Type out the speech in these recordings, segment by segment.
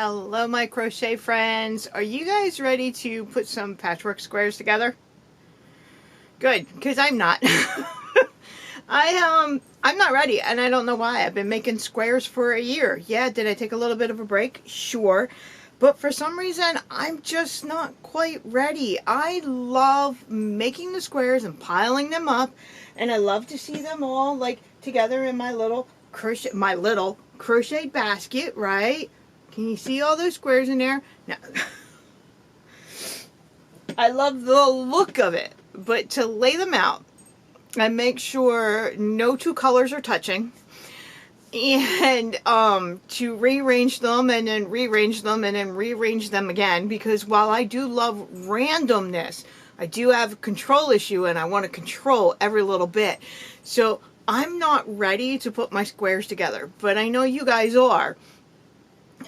Hello my crochet friends. Are you guys ready to put some patchwork squares together? Good, because I'm not. I'm not ready, and I don't know why. I've been making squares for a year. Yeah, did I take a little bit of a break? Sure. But for some reason, I'm just not quite ready. I love making the squares and piling them up, and I love to see them all like together in my little crochet basket, right? Can you see all those squares in there? Now, I love the look of it, but to lay them out, I make sure no two colors are touching, and to rearrange them and then rearrange them and then rearrange them again, because while I do love randomness, I do have a control issue and I want to control every little bit. So I'm not ready to put my squares together, but I know you guys are.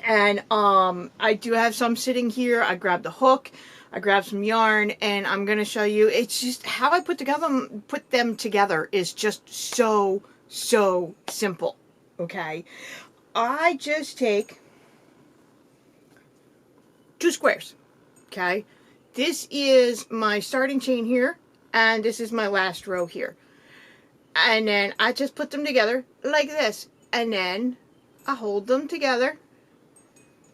And I do have some sitting here. I grabbed the hook, I grabbed some yarn, and I'm going to show you. It's just how I put them together is just so simple. Okay, I just take 2 squares. Okay, this is my starting chain here, and this is my last row here, and then I just put them together like this, and then I hold them together.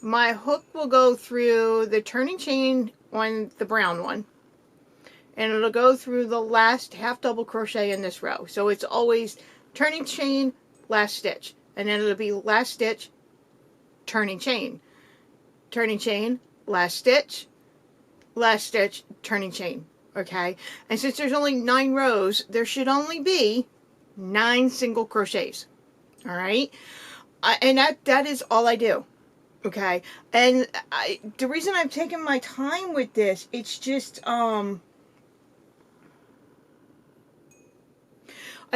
My hook will go through the turning chain on the brown one, and it'll go through the last half double crochet in this row. So it's always turning chain, last stitch, and then it'll be last stitch, turning chain, last stitch, turning chain. Okay, and since there's only 9 rows, there should only be 9 single crochets. All right, and that is all I do. Okay, and the reason I've taken my time with this, it's just, I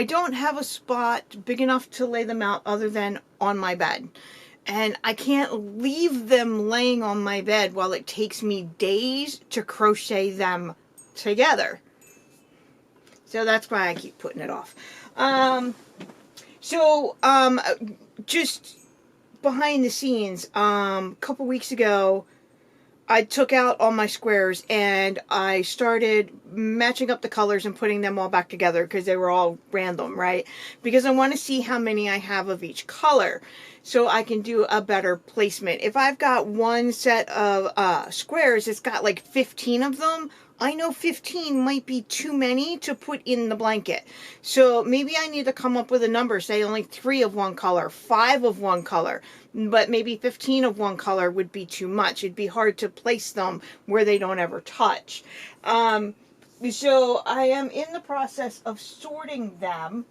don't have a spot big enough to lay them out other than on my bed. And I can't leave them laying on my bed while it takes me days to crochet them together. So that's why I keep putting it off. Just behind the scenes, a couple weeks ago, I took out all my squares and I started matching up the colors and putting them all back together because they were all random, right? Because I want to see how many I have of each color so I can do a better placement. If I've got one set of squares, it's got like 15 of them. I know 15 might be too many to put in the blanket. So maybe I need to come up with a number, say only 3 of one color, 5 of one color, but maybe 15 of one color would be too much. It'd be hard to place them where they don't ever touch. So I am in the process of sorting them,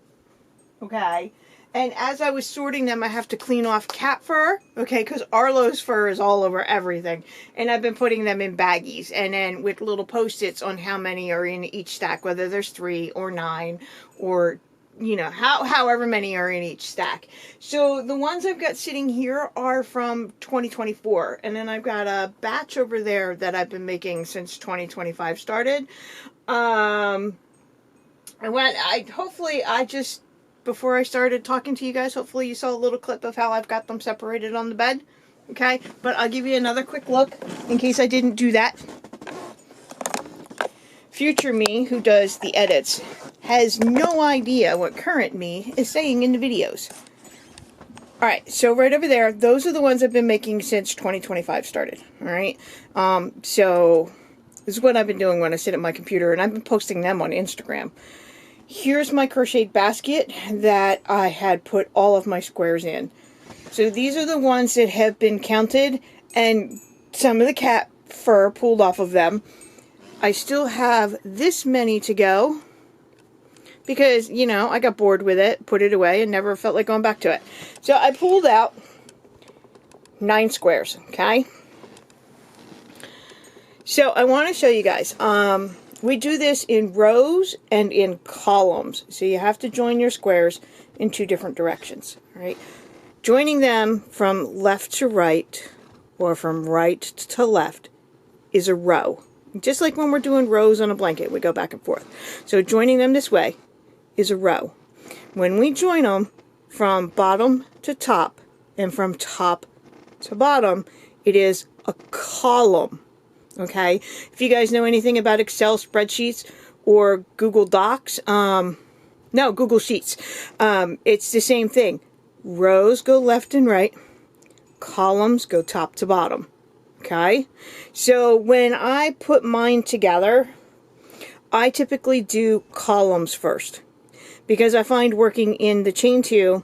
okay? And as I was sorting them, I have to clean off cat fur, okay, because Arlo's fur is all over everything. And I've been putting them in baggies, and then with little Post-its on how many are in each stack, whether there's 3 or 9 or, you know, however many are in each stack. So the ones I've got sitting here are from 2024, and then I've got a batch over there that I've been making since 2025 started. Before I started talking to you guys, hopefully you saw a little clip of how I've got them separated on the bed. Okay, but I'll give you another quick look in case I didn't do that. Future me, who does the edits, has no idea what current me is saying in the videos. Alright, so right over there, those are the ones I've been making since 2025 started. Alright, so this is what I've been doing when I sit at my computer, and I've been posting them on Instagram. Here's my crocheted basket that I had put all of my squares in. So these are the ones that have been counted and some of the cat fur pulled off of them. I still have this many to go because, you know, I got bored with it, put it away, and never felt like going back to it. So I pulled out 9 squares, okay? So I want to show you guys. We do this in rows and in columns. So you have to join your squares in 2 different directions. Right? Joining them from left to right or from right to left is a row. Just like when we're doing rows on a blanket, we go back and forth. So joining them this way is a row. When we join them from bottom to top and from top to bottom It is a column. Okay, if you guys know anything about Excel spreadsheets or Google Docs, no, Google Sheets, it's the same thing. Rows go left and right, columns go top to bottom. Okay, so when I put mine together, I typically do columns first, because I find working in the chain 2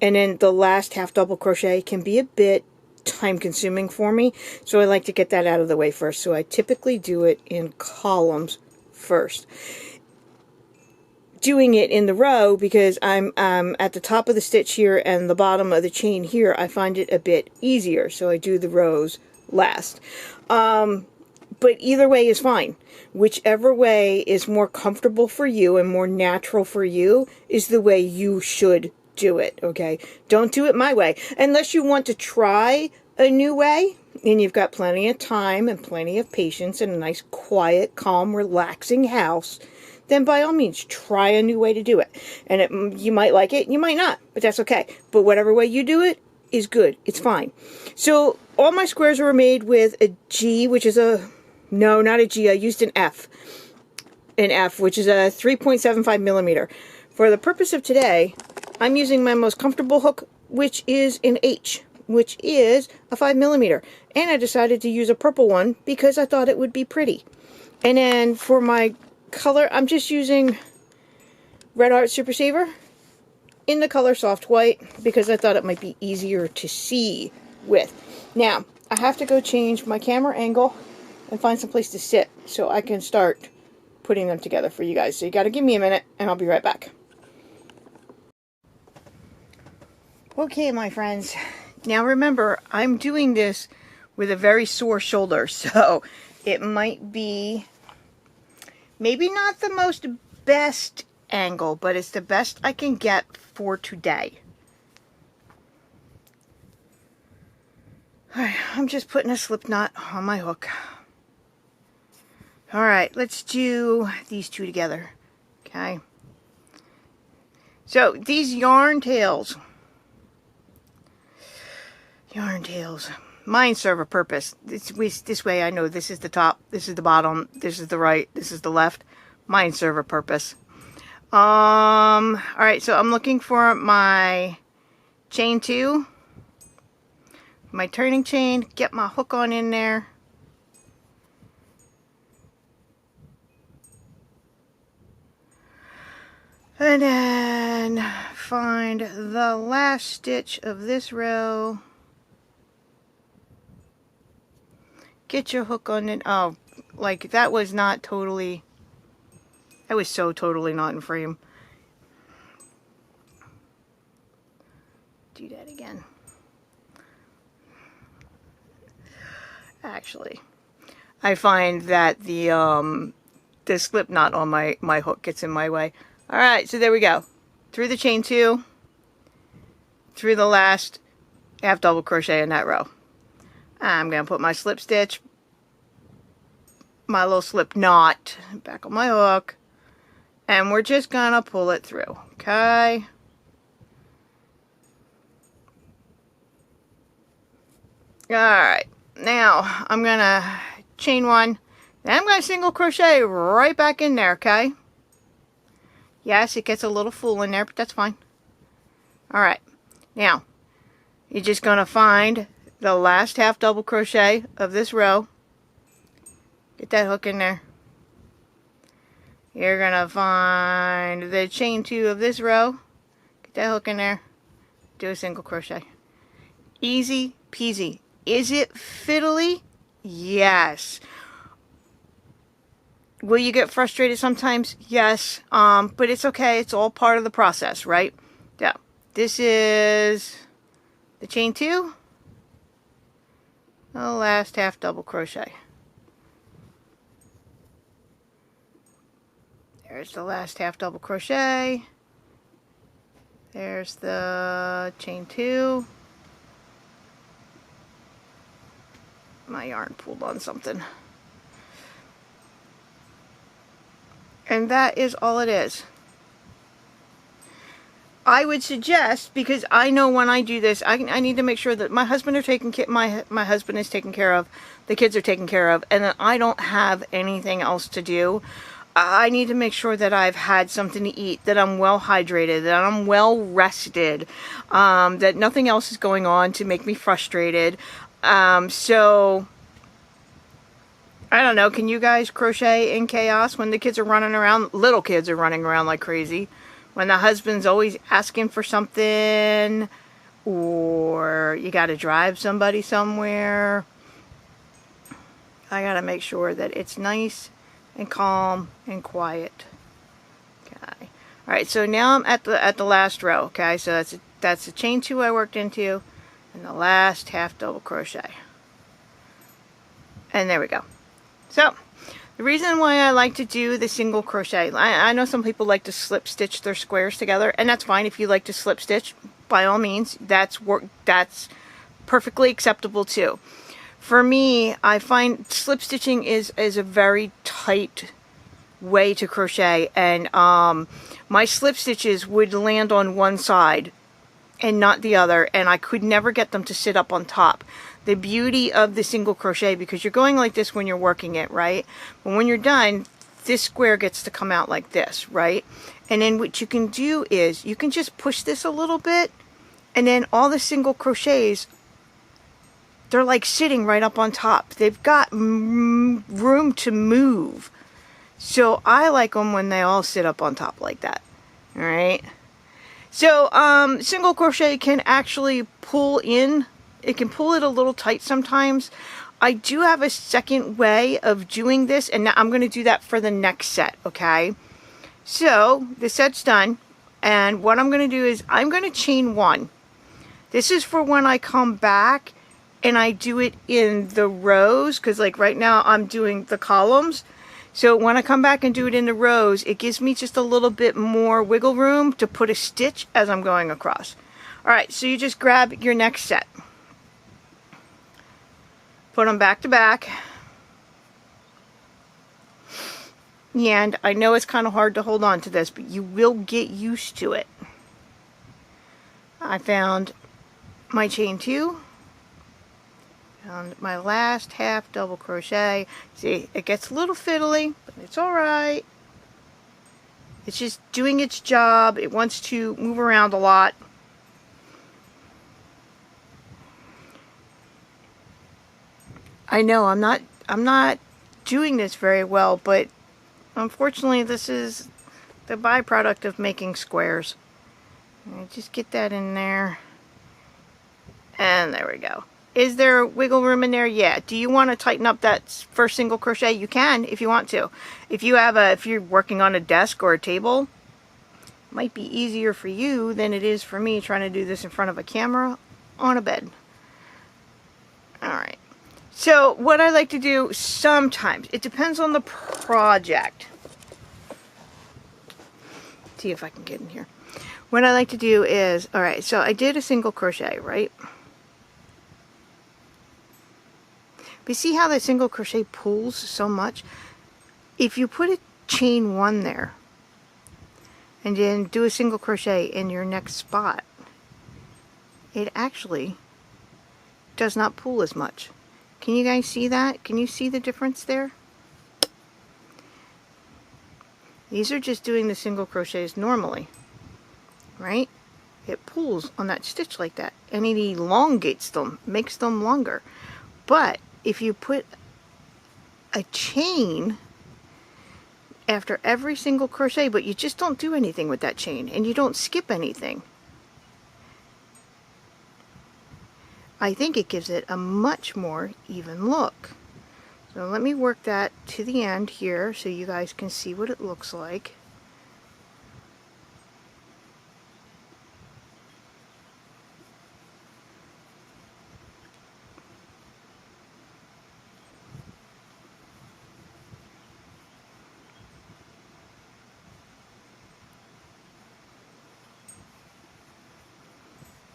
and then the last half double crochet can be a bit time consuming for me, so I like to get that out of the way first. So I typically do it in columns first. Doing it in the row, because I'm at the top of the stitch here and the bottom of the chain here, I find it a bit easier, so I do the rows last. But either way is fine. Whichever way is more comfortable for you and more natural for you is the way you should do it, okay? Don't do it my way. Unless you want to try a new way and you've got plenty of time and plenty of patience and a nice, quiet, calm, relaxing house, then by all means, try a new way to do it. And you might like it, you might not, but that's okay. But whatever way you do it is good. It's fine. So all my squares were made with a G, which is a... No, not a G. I used an F. An F, which is a 3.75 millimeter. For the purpose of today, I'm using my most comfortable hook, which is an H, which is a 5 millimeter. And I decided to use a purple one because I thought it would be pretty. And then for my color, I'm just using Red Heart Super Saver in the color Soft White because I thought it might be easier to see with. Now, I have to go change my camera angle and find some place to sit so I can start putting them together for you guys. So you got to give me a minute and I'll be right back. Okay, my friends. Now remember, I'm doing this with a very sore shoulder, so it might be maybe not the most best angle, but it's the best I can get for today. Alright, I'm just putting a slip knot on my hook. Alright, let's do these two together. Okay. So, these yarn tails. Mine serve a purpose. This way I know this is the top, this is the bottom, this is the right, this is the left. Mine serve a purpose. Alright, so I'm looking for my chain 2. My turning chain, get my hook on in there. And then find the last stitch of this row. Get your hook on it. Oh, like that was not totally, that was so totally not in frame. Do that again. Actually, I find that the slip knot on my hook gets in my way. Alright, so there we go. Through the chain 2, through the last half double crochet in that row. I'm going to put my slip stitch, my little slip knot back on my hook, and we're just going to pull it through, okay? Alright, now I'm going to chain 1, then I'm going to single crochet right back in there, okay? Yes, it gets a little full in there, but that's fine. Alright, now, you're just going to find the last half double crochet of this row. Get that hook in there. You're going to find the chain 2 of this row. Get that hook in there. Do a single crochet. Easy peasy. Is it fiddly? Yes. Will you get frustrated sometimes? Yes. But it's okay. It's all part of the process, right? So, this is the chain 2. The last half double crochet. There's the last half double crochet. There's the chain 2. My yarn pulled on something. And that is all it is. I would suggest, because I know when I do this, I need to make sure that my husband my husband is taken care of, the kids are taken care of, and that I don't have anything else to do. I need to make sure that I've had something to eat, that I'm well hydrated, that I'm well rested, that nothing else is going on to make me frustrated. So I don't know, can you guys crochet in chaos when the kids are running around? Little kids are running around like crazy. When the husband's always asking for something, or you got to drive somebody somewhere. I got to make sure that it's nice and calm and quiet. Okay. All right, so now I'm at the last row. Okay, so that's the chain 2 I worked into, and the last half double crochet. And there we go. So the reason why I like to do the single crochet, I know some people like to slip stitch their squares together, and that's fine. If you like to slip stitch, by all means, that's perfectly acceptable too. For me, I find slip stitching is a very tight way to crochet, and my slip stitches would land on one side and not the other, and I could never get them to sit up on top. The beauty of the single crochet, because you're going like this when you're working it, right? But when you're done, this square gets to come out like this, right? And then what you can do is you can just push this a little bit, and then all the single crochets, they're like sitting right up on top. They've got room to move. So I like them when they all sit up on top like that. All right. So single crochet can actually pull in. It can pull it a little tight sometimes. I do have a second way of doing this, and now I'm going to do that for the next set, okay? So the set's done, and what I'm going to do is I'm going to chain 1. This is for when I come back and I do it in the rows, because like right now I'm doing the columns. So when I come back and do it in the rows, it gives me just a little bit more wiggle room to put a stitch as I'm going across. All right, so you just grab your next set. Put them back to back. And I know it's kind of hard to hold on to this, but you will get used to it. I found my chain 2. Found my last half double crochet. See, it gets a little fiddly, but it's alright. It's just doing its job. It wants to move around a lot. I know I'm not doing this very well, but unfortunately this is the byproduct of making squares. Just get that in there. And there we go. Is there wiggle room in there? Yeah. Do you want to tighten up that first single crochet? You can if you want to. If you're working on a desk or a table, it might be easier for you than it is for me trying to do this in front of a camera on a bed. Alright. So what I like to do sometimes, it depends on the project. See if I can get in here. What I like to do is, alright, so I did a single crochet, right? But see how that single crochet pulls so much? If you put a chain 1 there, and then do a single crochet in your next spot, it actually does not pull as much. Can you guys see that? Can you see the difference there? These are just doing the single crochets normally, right? It pulls on that stitch like that, and it elongates them, makes them longer. But if you put a chain after every single crochet, but you just don't do anything with that chain, and you don't skip anything, I think it gives it a much more even look. So let me work that to the end here so you guys can see what it looks like.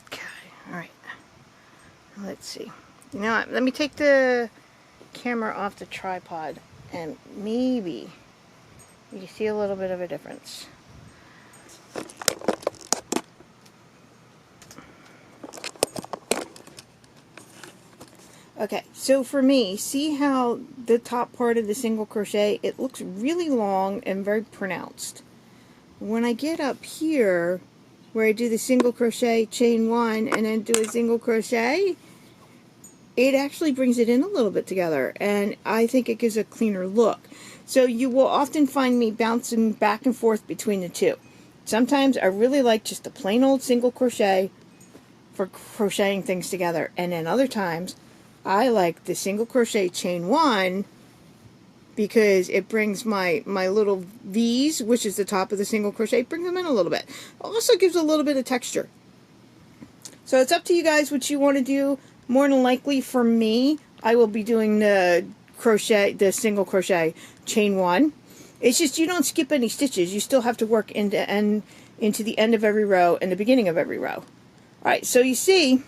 Okay, alright. Let's see. You know what? Let me take the camera off the tripod and maybe you see a little bit of a difference. Okay, so for me, see how the top part of the single crochet, it looks really long and very pronounced. When I get up here, where I do the single crochet, chain one, and then do a single crochet, it actually brings it in a little bit together, and I think it gives a cleaner look. So you will often find me bouncing back and forth between the two. Sometimes I really like just a plain old single crochet for crocheting things together, and then other times I like the single crochet chain one because it brings my little V's, which is the top of the single crochet, brings them in a little bit. Also gives a little bit of texture. So it's up to you guys what you want to do. More than likely for me, I will be doing the single crochet chain one. It's just you don't skip any stitches. You still have to work into the end of every row and the beginning of every row. Alright, so you see,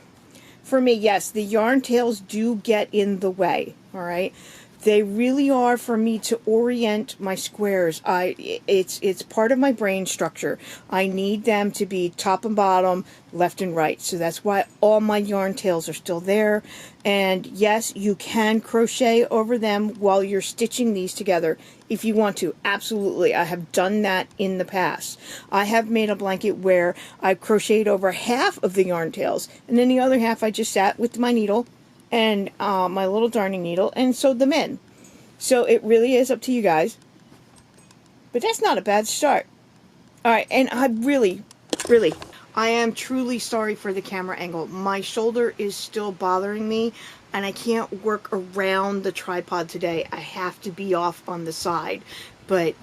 for me, yes, the yarn tails do get in the way. Alright, they really are for me to orient my squares. It's part of my brain structure. I need them to be top and bottom, left and right. So that's why all my yarn tails are still there. And yes, you can crochet over them while you're stitching these together if you want to. Absolutely. I have done that in the past. I have made a blanket where I crocheted over half of the yarn tails, and then the other half I just sat with my needle and my little darning needle and sewed them in. So it really is up to you guys. But that's not a bad start. Alright, and I really, I am truly sorry for the camera angle. My shoulder is still bothering me, and I can't work around the tripod today. I have to be off on the side. But,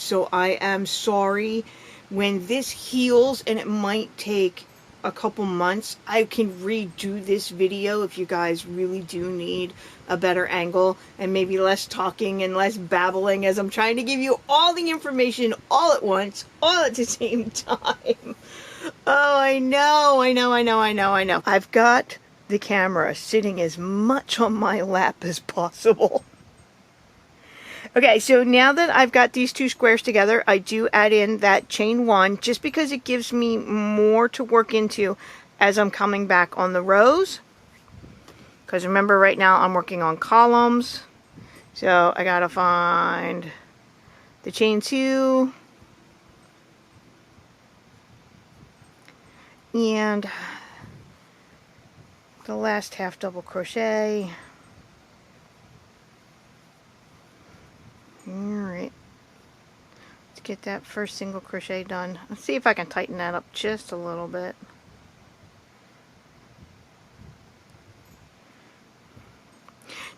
so I am sorry. When this heals, and it might take a couple months, I can redo this video if you guys really do need a better angle and maybe less talking and less babbling as I'm trying to give you all the information all at once, all at the same time. Oh, I know. I've got the camera sitting as much on my lap as possible. Okay, so now that I've got these two squares together, I do add in that chain one just because it gives me more to work into as I'm coming back on the rows. Because remember, right now I'm working on columns. So I gotta find the chain two. And the last half double crochet. Alright, let's get that first single crochet done. Let's see if I can tighten that up just a little bit.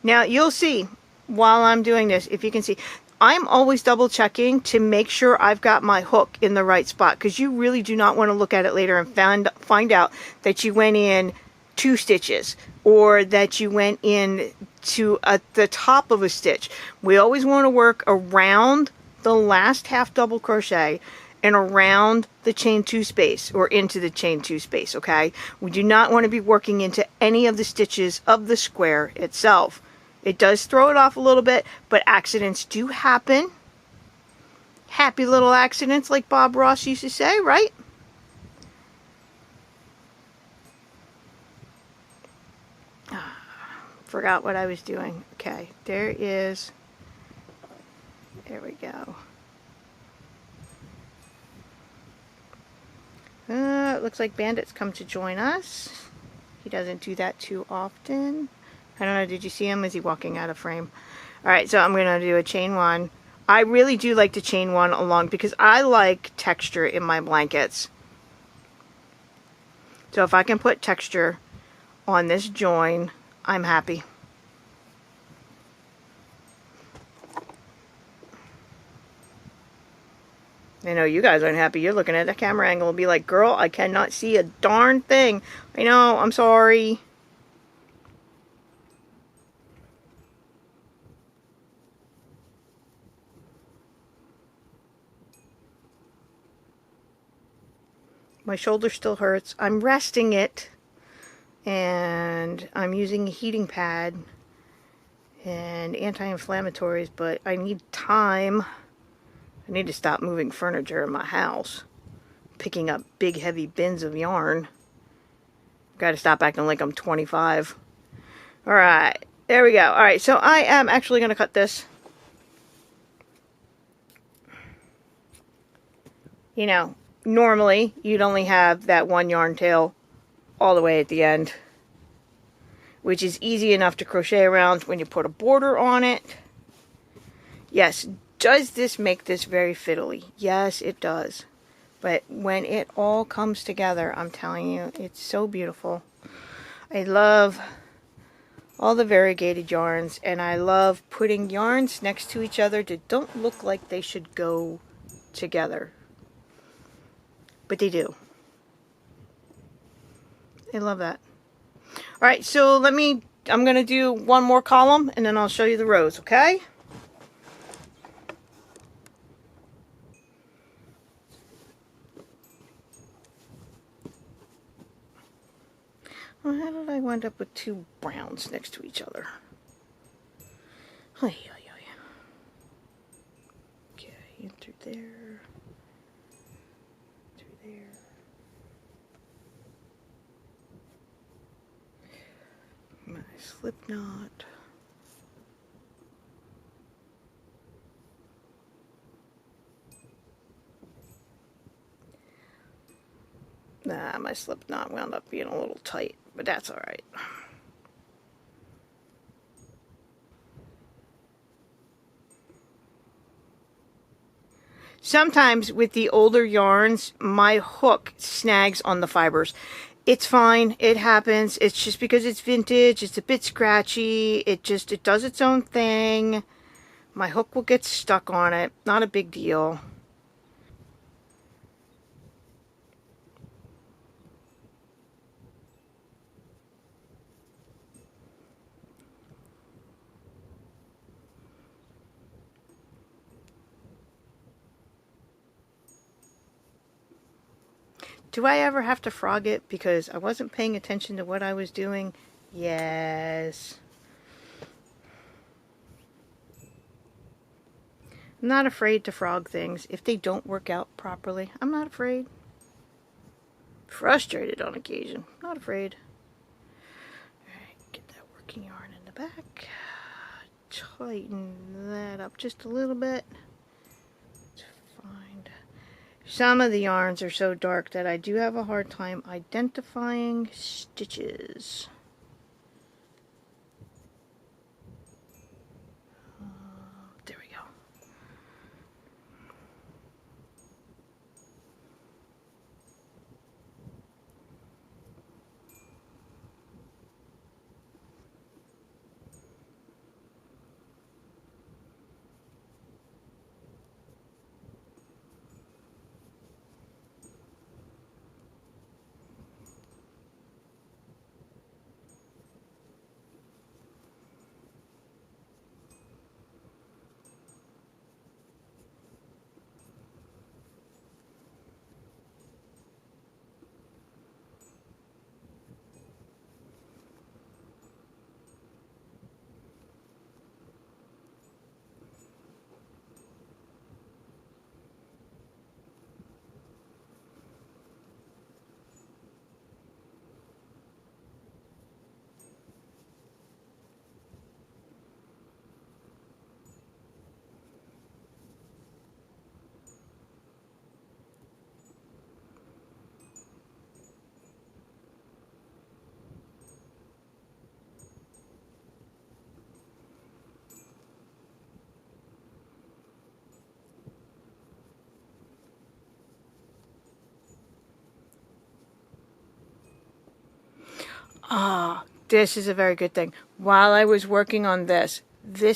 Now you'll see while I'm doing this, if you can see, I'm always double checking to make sure I've got my hook in the right spot, because you really do not want to look at it later and find out that you went in 2 stitches or that you went in to the top of a stitch. We always want to work around the last half double crochet and around the chain 2 space, or into the chain 2 space, okay? We do not want to be working into any of the stitches of the square itself. It does throw it off a little bit, but accidents do happen. Happy little accidents, like Bob Ross used to say, right? Forgot what I was doing. Okay, there we go. It looks like Bandit's come to join us. He doesn't do that too often. I don't know, did you see him? Is he walking out of frame? Alright, so I'm going to do a chain one. I really do like to chain one along because I like texture in my blankets. So if I can put texture on this join, I'm happy. I know you guys aren't happy. You're looking at the camera angle and be like, girl, I cannot see a darn thing. I know, I'm sorry. My shoulder still hurts. I'm resting it. And I'm using a heating pad and anti-inflammatories, but I need time. I need to stop moving furniture in my house. Picking up big heavy bins of yarn. Gotta stop acting like I'm 25. Alright, there we go. Alright, so I am actually going to cut this. You know, normally you'd only have that one yarn tail all the way at the end, which is easy enough to crochet around when you put a border on it. Yes, does this make this very fiddly? Yes, it does. But when it all comes together, I'm telling you, it's so beautiful. I love all the variegated yarns, and I love putting yarns next to each other that don't look like they should go together. But they do. I love that. Alright, so I'm going to do one more column, and then I'll show you the rows, okay? Well, how did I wind up with two browns next to each other? Okay, in through there. Through there. My slip knot. Nah, my slip knot wound up being a little tight, but that's alright. Sometimes with the older yarns, my hook snags on the fibers. It's fine. It happens. It's just because it's vintage. It's a bit scratchy. It does its own thing. My hook will get stuck on it. Not a big deal. Do I ever have to frog it because I wasn't paying attention to what I was doing? Yes. I'm not afraid to frog things. If they don't work out properly, I'm not afraid. Frustrated on occasion. Not afraid. Alright, get that working yarn in the back. Tighten that up just a little bit. Some of the yarns are so dark that I do have a hard time identifying stitches. There we go. Ah, this is a very good thing. While I was working on this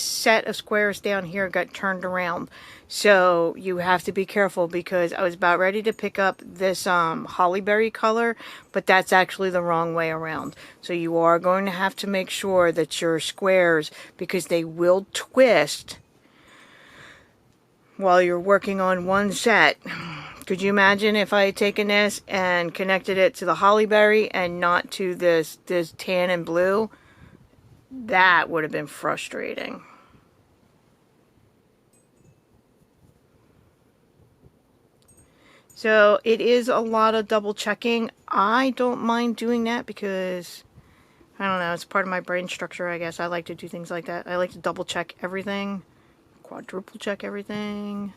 set of squares down here got turned around. So you have to be careful because I was about ready to pick up this hollyberry color, but that's actually the wrong way around. So you are going to have to make sure that your squares, because they will twist while you're working on one set. Could you imagine if I had taken this and connected it to the hollyberry and not to this tan and blue? That would have been frustrating. So it is a lot of double checking. I don't mind doing that because I don't know, it's part of my brain structure, I guess. I like to do things like that. I like to double check everything, quadruple check everything.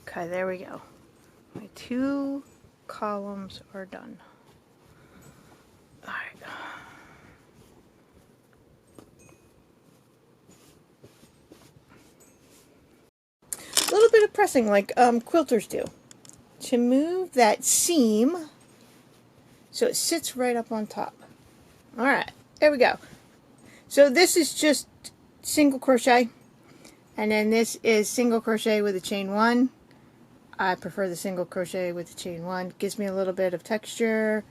Okay, there we go. My 2 columns are done. Alright. A little bit of pressing like quilters do to move that seam so it sits right up on top. Alright, there we go. So this is just single crochet, and then this is single crochet with a chain 1. I prefer the single crochet with the chain 1. Gives me a little bit of texture.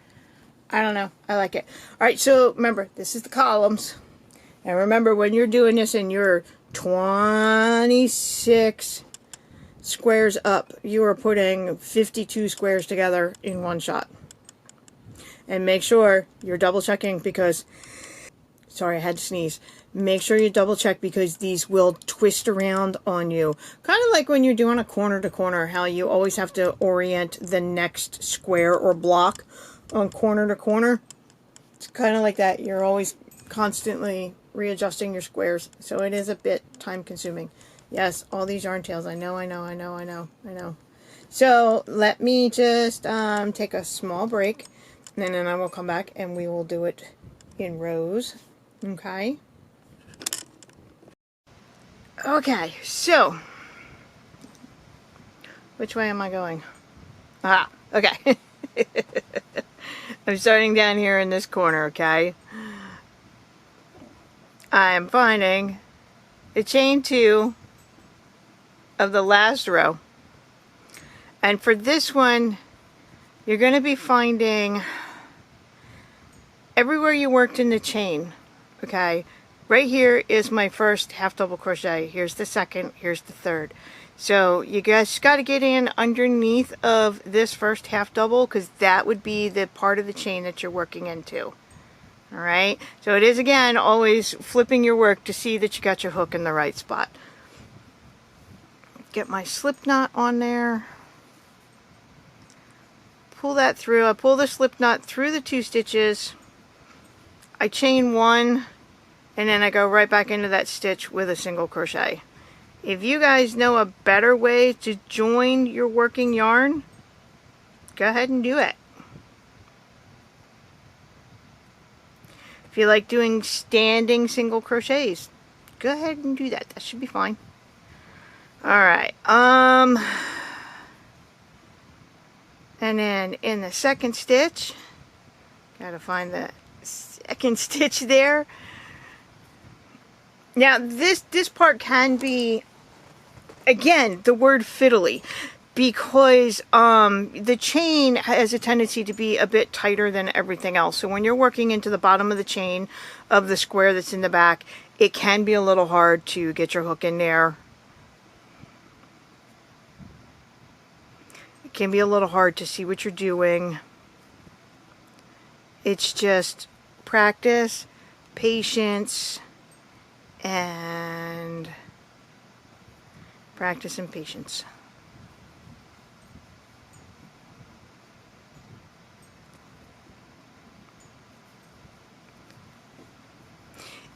I don't know. I like it. Alright, so remember, this is the columns. And remember, when you're doing this and you're 26 squares up, you are putting 52 squares together in one shot. And make sure you're double checking because, sorry, I had to sneeze. Make sure you double check because these will twist around on you. Kind of like when you're doing a corner to corner, how you always have to orient the next square or block on corner to corner. It's kind of like that. You're always constantly readjusting your squares. So it is a bit time consuming. Yes, all these yarn tails. I know. So let me just take a small break. And then I will come back and we will do it in rows. Okay. Okay, so which way am I going? Ah, okay. I'm starting down here in this corner, okay? I'm finding the chain 2 of the last row. And for this one, you're going to be finding everywhere you worked in the chain, okay? Right here is my first half double crochet. Here's the second, here's the third. So you guys got to get in underneath of this first half double because that would be the part of the chain that you're working into. All right, so it is again always flipping your work to see that you got your hook in the right spot. Get my slip knot on there. Pull that through. I pull the slip knot through the 2 stitches. I chain 1. And then I go right back into that stitch with a single crochet. If you guys know a better way to join your working yarn, go ahead and do it. If you like doing standing single crochets, go ahead and do that. That should be fine. Alright. And then in the second stitch, gotta find the second stitch there. Now, this part can be, again, the word fiddly, because the chain has a tendency to be a bit tighter than everything else. So when you're working into the bottom of the chain of the square that's in the back, it can be a little hard to get your hook in there. It can be a little hard to see what you're doing. It's just practice, patience, and practice and patience.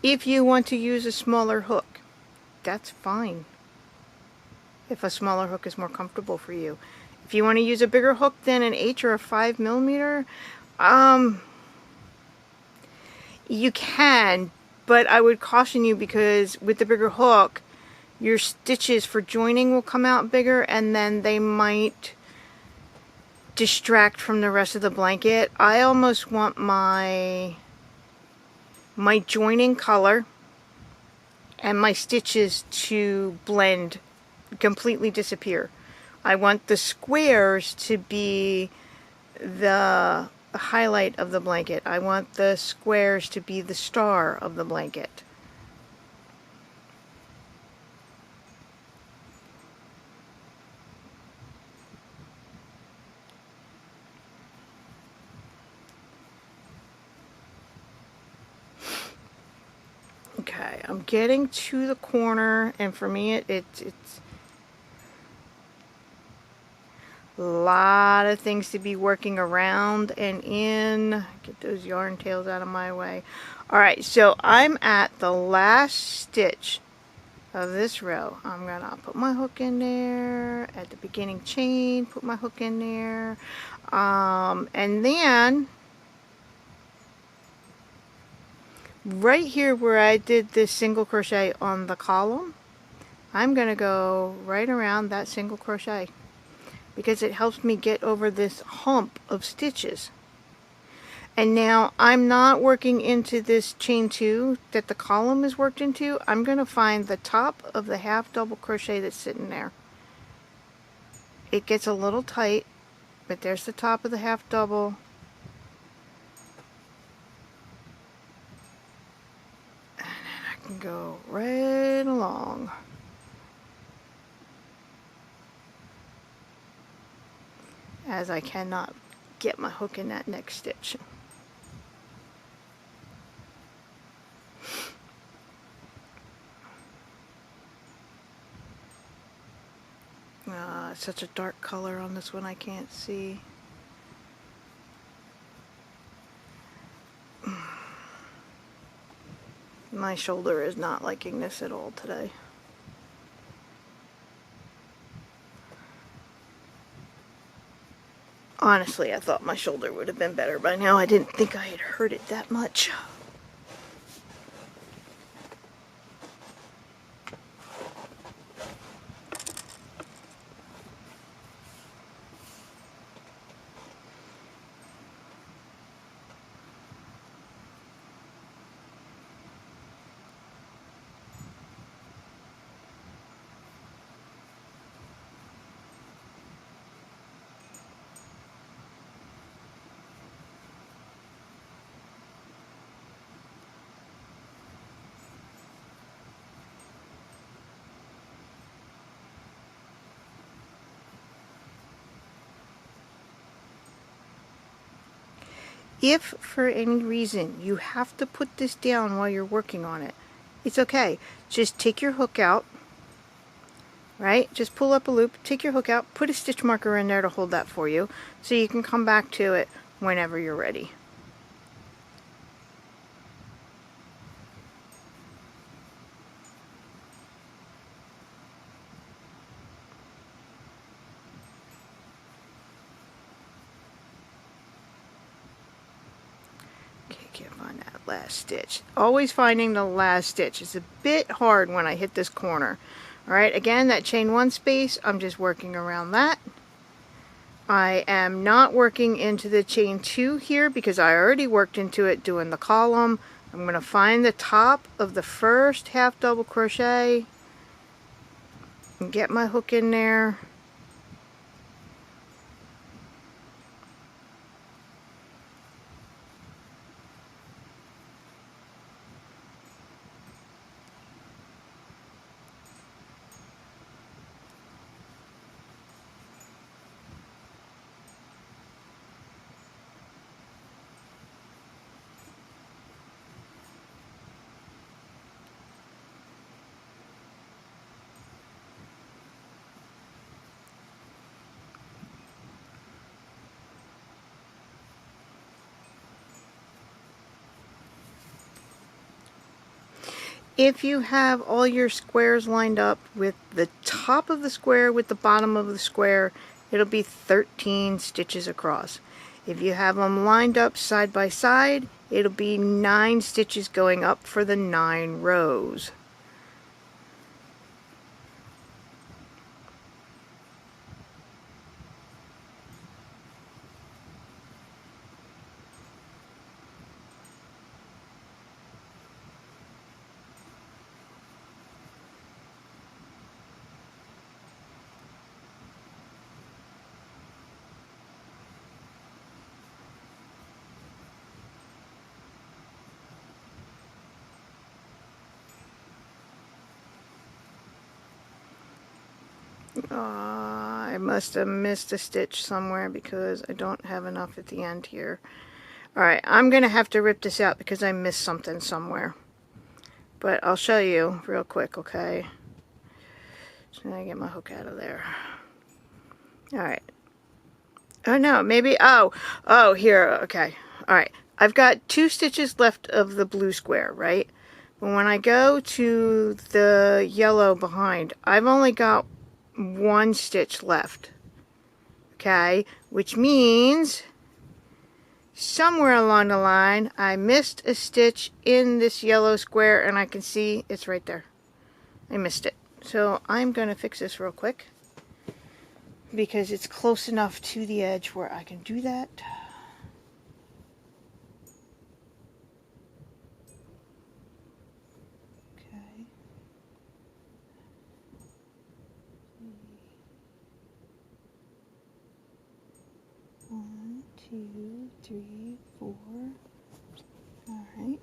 If you want to use a smaller hook, that's fine. If a smaller hook is more comfortable for you. If you want to use a bigger hook than an H or a 5mm, you can, but I would caution you because with the bigger hook, your stitches for joining will come out bigger, and then they might distract from the rest of the blanket. I almost want my joining color and my stitches to blend, completely disappear. I want the squares to be the highlight of the blanket. I want the squares to be the star of the blanket. Okay, I'm getting to the corner, and for me it's a lot of things to be working around and in. Get those yarn tails out of my way. Alright, so I'm at the last stitch of this row. I'm gonna put my hook in there at the beginning chain, put my hook in there, and then right here where I did this single crochet on the column, I'm gonna go right around that single crochet because it helps me get over this hump of stitches. And now I'm not working into this chain 2 that the column is worked into. I'm going to find the top of the half double crochet that's sitting there. It gets a little tight, but there's the top of the half double. And then I can go right along. As I cannot get my hook in that next stitch. It's such a dark color on this one, I can't see. My shoulder is not liking this at all today. Honestly, I thought my shoulder would have been better by now. I didn't think I had hurt it that much. If for any reason you have to put this down while you're working on it, it's okay. Just take your hook out, right? Just pull up a loop, take your hook out, put a stitch marker in there to hold that for you, so you can come back to it whenever you're ready. Can't find that last stitch. Always finding the last stitch. It's a bit hard when I hit this corner. Alright, again, that chain 1 space, I'm just working around that. I am not working into the chain 2 here because I already worked into it doing the column. I'm going to find the top of the first half double crochet and get my hook in there. If you have all your squares lined up with the top of the square with the bottom of the square, it'll be 13 stitches across. If you have them lined up side by side, it'll be 9 stitches going up for the 9 rows. I must have missed a stitch somewhere because I don't have enough at the end here. Alright, I'm going to have to rip this out because I missed something somewhere. But I'll show you real quick, okay? So I get my hook out of there. Alright. Oh no, maybe, oh, here, okay. Alright, I've got 2 stitches left of the blue square, right? But when I go to the yellow behind, I've only got 1 stitch left. Okay, which means somewhere along the line, I missed a stitch in this yellow square, and I can see it's right there. I missed it. So I'm going to fix this real quick because it's close enough to the edge where I can do that. Okay. 1, 2, 3, 4. All right.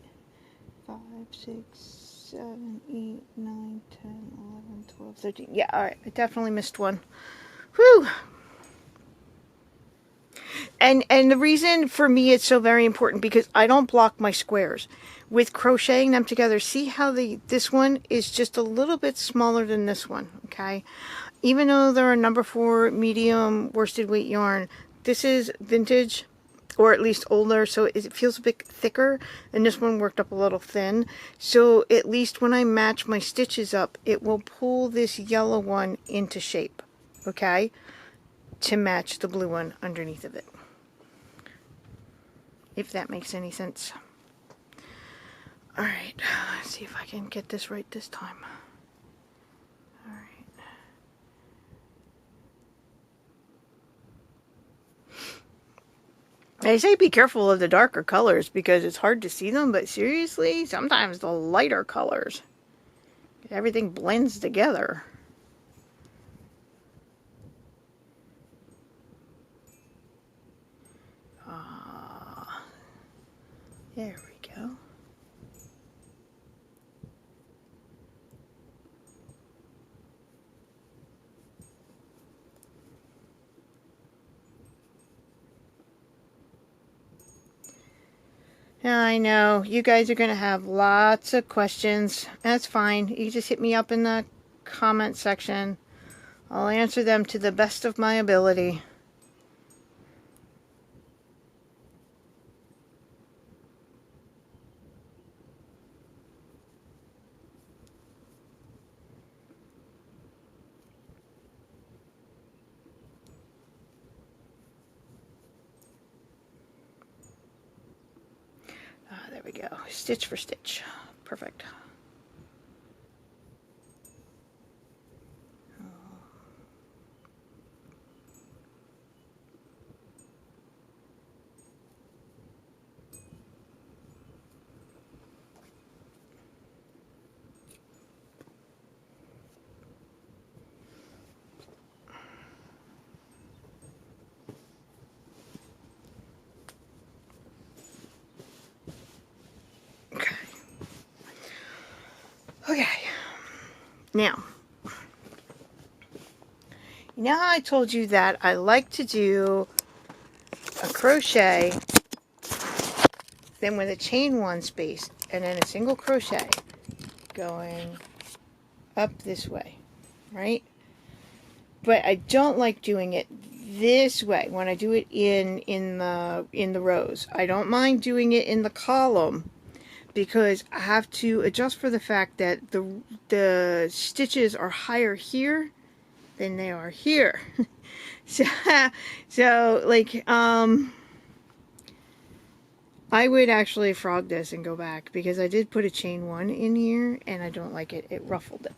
5, 6, 7, 8, 9, 10, 11, 12, 13. Yeah, all right. I definitely missed one. Whew. And the reason for me it's so very important because I don't block my squares. With crocheting them together, see how this one is just a little bit smaller than this one, okay? Even though they're a number 4 medium worsted weight yarn, this is vintage, or at least older, so it feels a bit thicker, and this one worked up a little thin. So at least when I match my stitches up, it will pull this yellow one into shape, okay? To match the blue one underneath of it. If that makes any sense. Alright, let's see if I can get this right this time. Alright. They say be careful of the darker colors because it's hard to see them, but seriously, sometimes the lighter colors, everything blends together. There we go. Now I know you guys are going to have lots of questions. That's fine. You just hit me up in the comment section. I'll answer them to the best of my ability. There we go. Stitch for stitch. Perfect. Okay, now, you know how I told you that I like to do a crochet, then with a chain 1 space, and then a single crochet going up this way, right? But I don't like doing it this way when I do it in the rows. I don't mind doing it in the column, because I have to adjust for the fact that the stitches are higher here than they are here. so like I would actually frog this and go back because I did put a chain 1 in here and I don't like it. It ruffled it.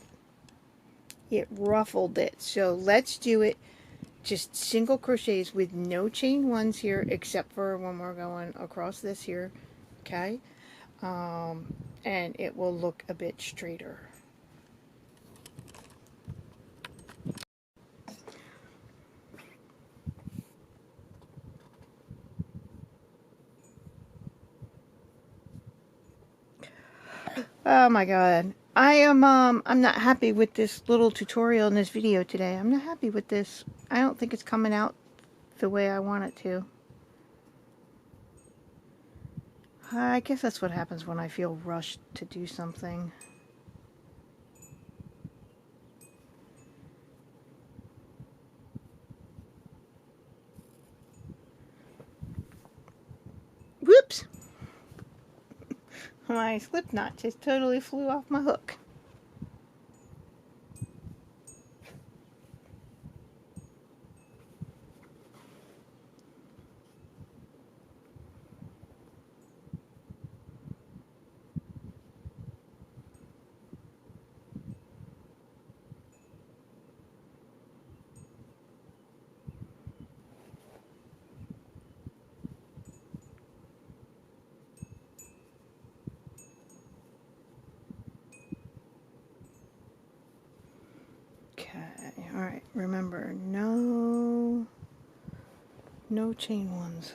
It ruffled it. So let's do it just single crochets with no chain 1s here except for when we're going across this here. Okay. And it will look a bit straighter. Oh my god. I'm not happy with this little tutorial in this video today. I'm not happy with this. I don't think it's coming out the way I want it to. I guess that's what happens when I feel rushed to do something. Whoops! My slip knot just totally flew off my hook. Okay, alright, remember, no chain ones.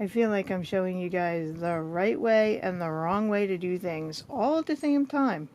I feel like I'm showing you guys the right way and the wrong way to do things all at the same time.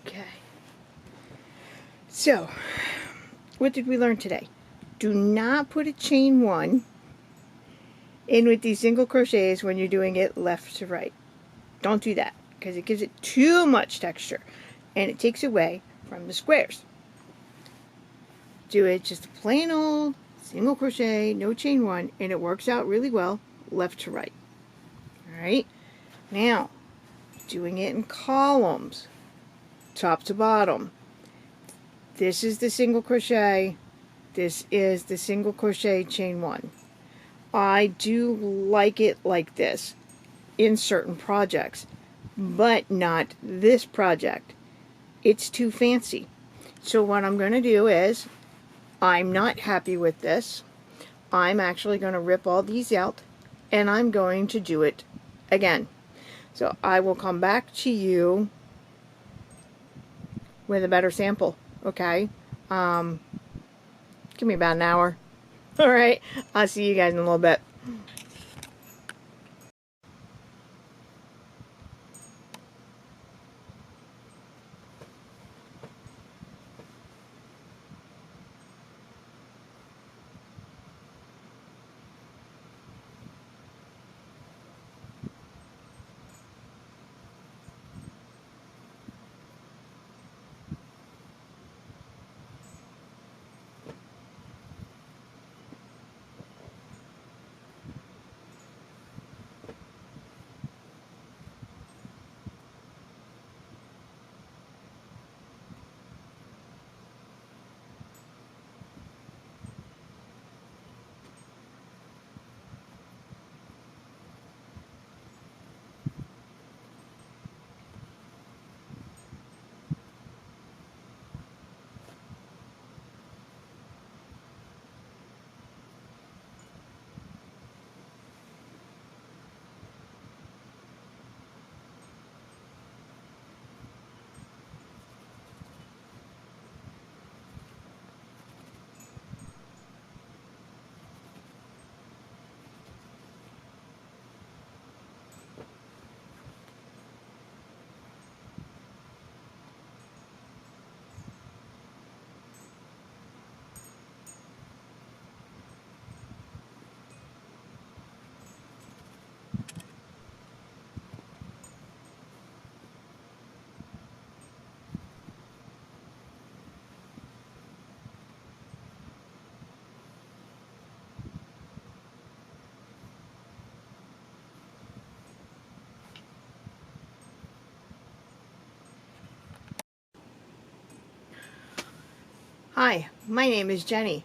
Okay. So, what did we learn today? Do not put a chain 1 in with these single crochets when you're doing it left to right. Don't do that, because it gives it too much texture and it takes away from the squares. Do it just a plain old single crochet, no chain 1, and it works out really well left to right. Alright, now doing it in columns, top to bottom. This is the single crochet, this is the single crochet chain 1. I do like it like this in certain projects, but not this project. It's too fancy. So what I'm going to do is, I'm not happy with this. I'm actually going to rip all these out and I'm going to do it again. So I will come back to you with a better sample, okay? Give me about an hour. Alright, I'll see you guys in a little bit. Hi, my name is Jenny,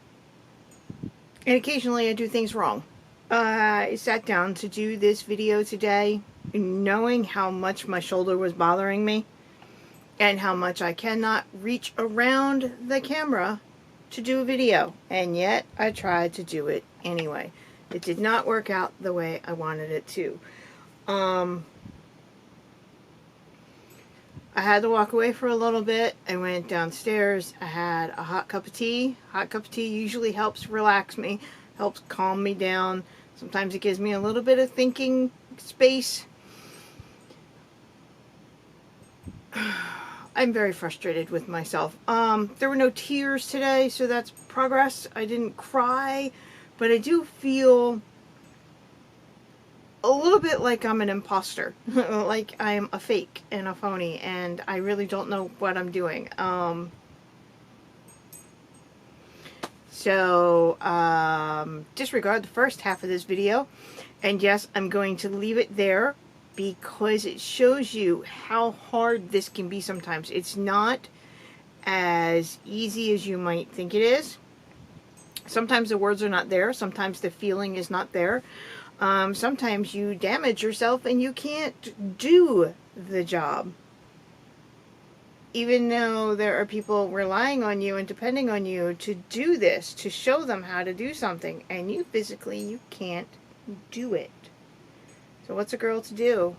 and occasionally I do things wrong. I sat down to do this video today knowing how much my shoulder was bothering me and how much I cannot reach around the camera to do a video, and yet I tried to do it anyway. It did not work out the way I wanted it to. I had to walk away for a little bit. I went downstairs. I had a hot cup of tea. Hot cup of tea usually helps relax me, helps calm me down. Sometimes it gives me a little bit of thinking space. I'm very frustrated with myself. There were no tears today, so that's progress. I didn't cry, but I do feel a little bit like I'm an imposter, like I'm a fake and a phony, and I really don't know what I'm doing. Disregard the first half of this video, and yes, I'm going to leave it there because it shows you how hard this can be sometimes. It's not as easy as you might think it is. Sometimes the words are not there, sometimes the feeling is not there. Sometimes you damage yourself and you can't do the job. Even though there are people relying on you and depending on you to do this, to show them how to do something, and you physically, you can't do it. So what's a girl to do?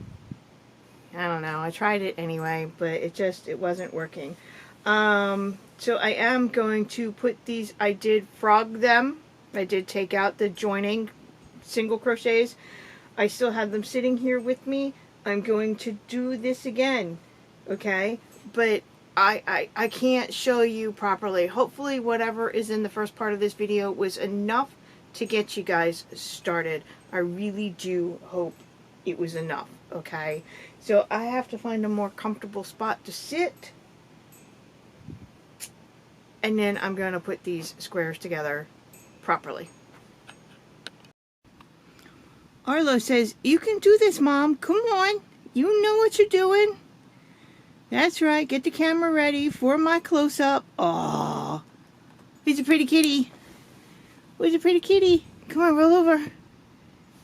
I don't know. I tried it anyway, but it wasn't working. So I am going to put these, I did frog them. I did take out the joining single crochets. I still have them sitting here with me. I'm going to do this again, okay? But I can't show you properly. Hopefully whatever is in the first part of this video was enough to get you guys started. I really do hope it was enough, okay? So I have to find a more comfortable spot to sit. And then I'm going to put these squares together properly. Arlo says, "You can do this, Mom. Come on. You know what you're doing." That's right. Get the camera ready for my close-up. Aww. Who's a pretty kitty? Who's a pretty kitty? Come on, roll over.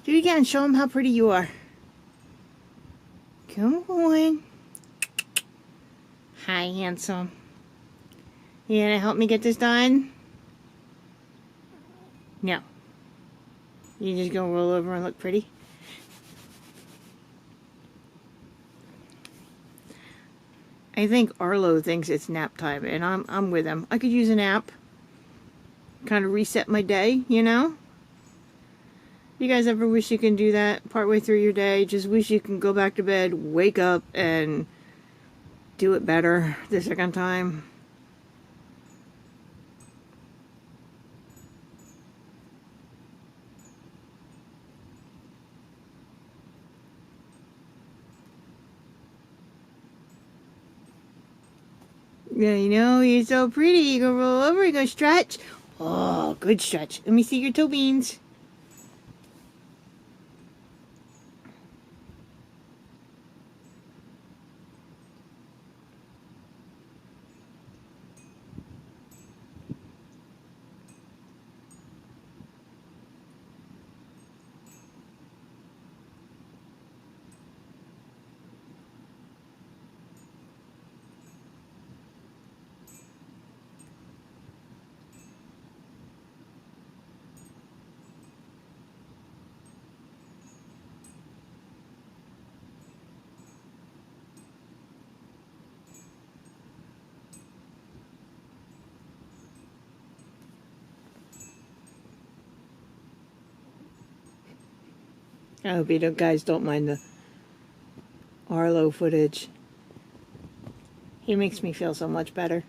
Do it again. Show them how pretty you are. Come on. Hi, handsome. You gonna help me get this done? No. You just gonna roll over and look pretty? I think Arlo thinks it's nap time, and I'm with him. I could use a nap. Kind of reset my day, you know? You guys ever wish you can do that partway through your day? Just wish you can go back to bed, wake up, and do it better the second time? Yeah, you know, you're so pretty. You go roll over, you go stretch. Oh, good stretch. Let me see your toe beans. I hope you guys don't mind the Arlo footage. He makes me feel so much better.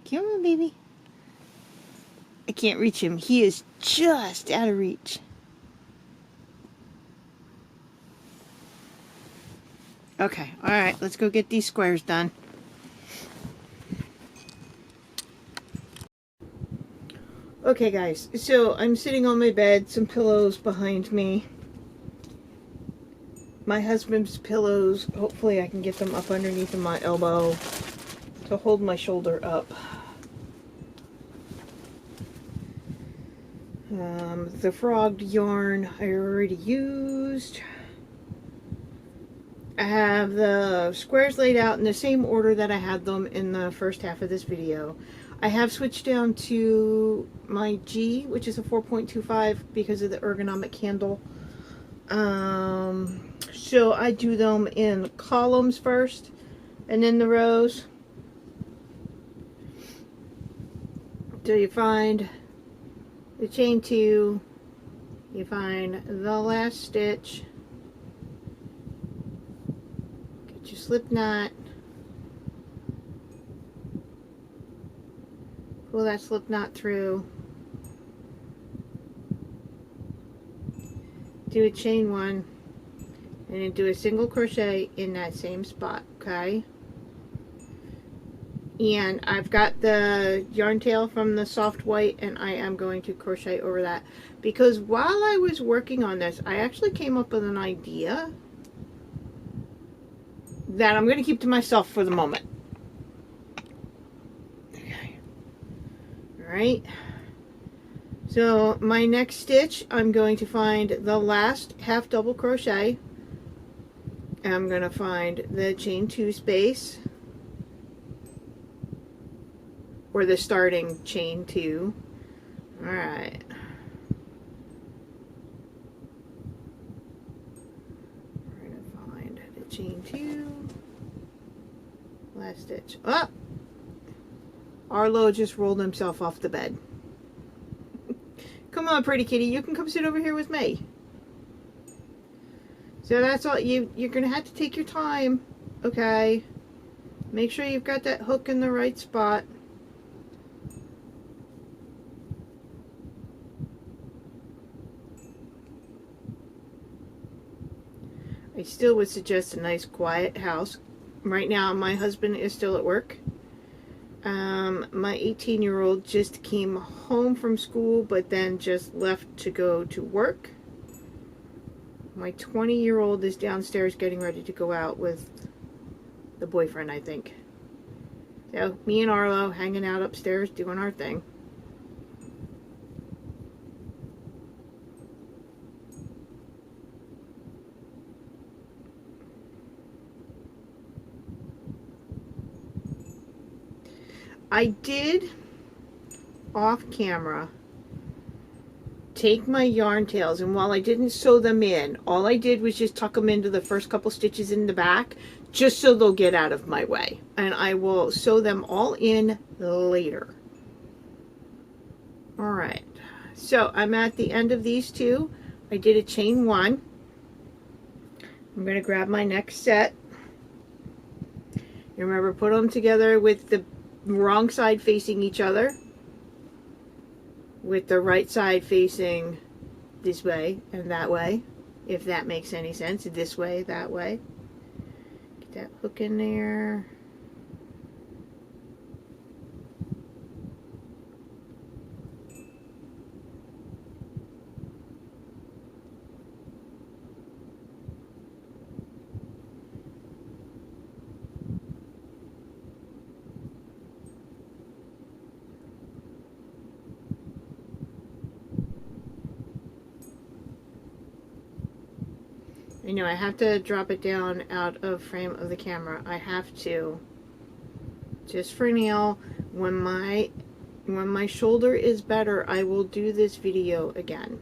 Come on, baby. I can't reach him. He is just out of reach. Okay, alright, let's go get these squares done. Okay guys, so I'm sitting on my bed, some pillows behind me. My husband's pillows, hopefully I can get them up underneath of my elbow to hold my shoulder up. The frogged yarn I already used. I have the squares laid out in the same order that I had them in the first half of this video. I have switched down to my G, which is a 4.25 because of the ergonomic handle. So I do them in columns first and then the rows. So you find the chain 2, you find the last stitch, get your slip knot, pull that slip knot through, do a chain 1, and then do a single crochet in that same spot, okay? And I've got the yarn tail from the soft white, and I am going to crochet over that, because while I was working on this, I actually came up with an idea that I'm going to keep to myself for the moment. Okay. Alright. So my next stitch, I'm going to find the last half double crochet. I'm going to find the chain 2 space, or the starting chain 2. Alright. We're going to find the chain 2. Last stitch. Oh! Arlo just rolled himself off the bed. Come on, pretty kitty. You can come sit over here with me. So that's all. You're going to have to take your time. Okay. Make sure you've got that hook in the right spot. I still would suggest a nice quiet house. Right now my husband is still at work. My 18-year-old just came home from school but then just left to go to work. My 20-year-old is downstairs getting ready to go out with the boyfriend, I think. So me and Arlo hanging out upstairs doing our thing. I did, off camera, take my yarn tails, and while I didn't sew them in, all I did was just tuck them into the first couple stitches in the back, just so they'll get out of my way. And I will sew them all in later. Alright, so I'm at the end of these two. I did a chain one. I'm going to grab my next set. You remember, put them together with the wrong side facing each other, with the right side facing this way and that way, if that makes any sense. This way, that way. Get that hook in there. I know I have to drop it down out of frame of the camera. I have to. Just for now, when my shoulder is better, I will do this video again.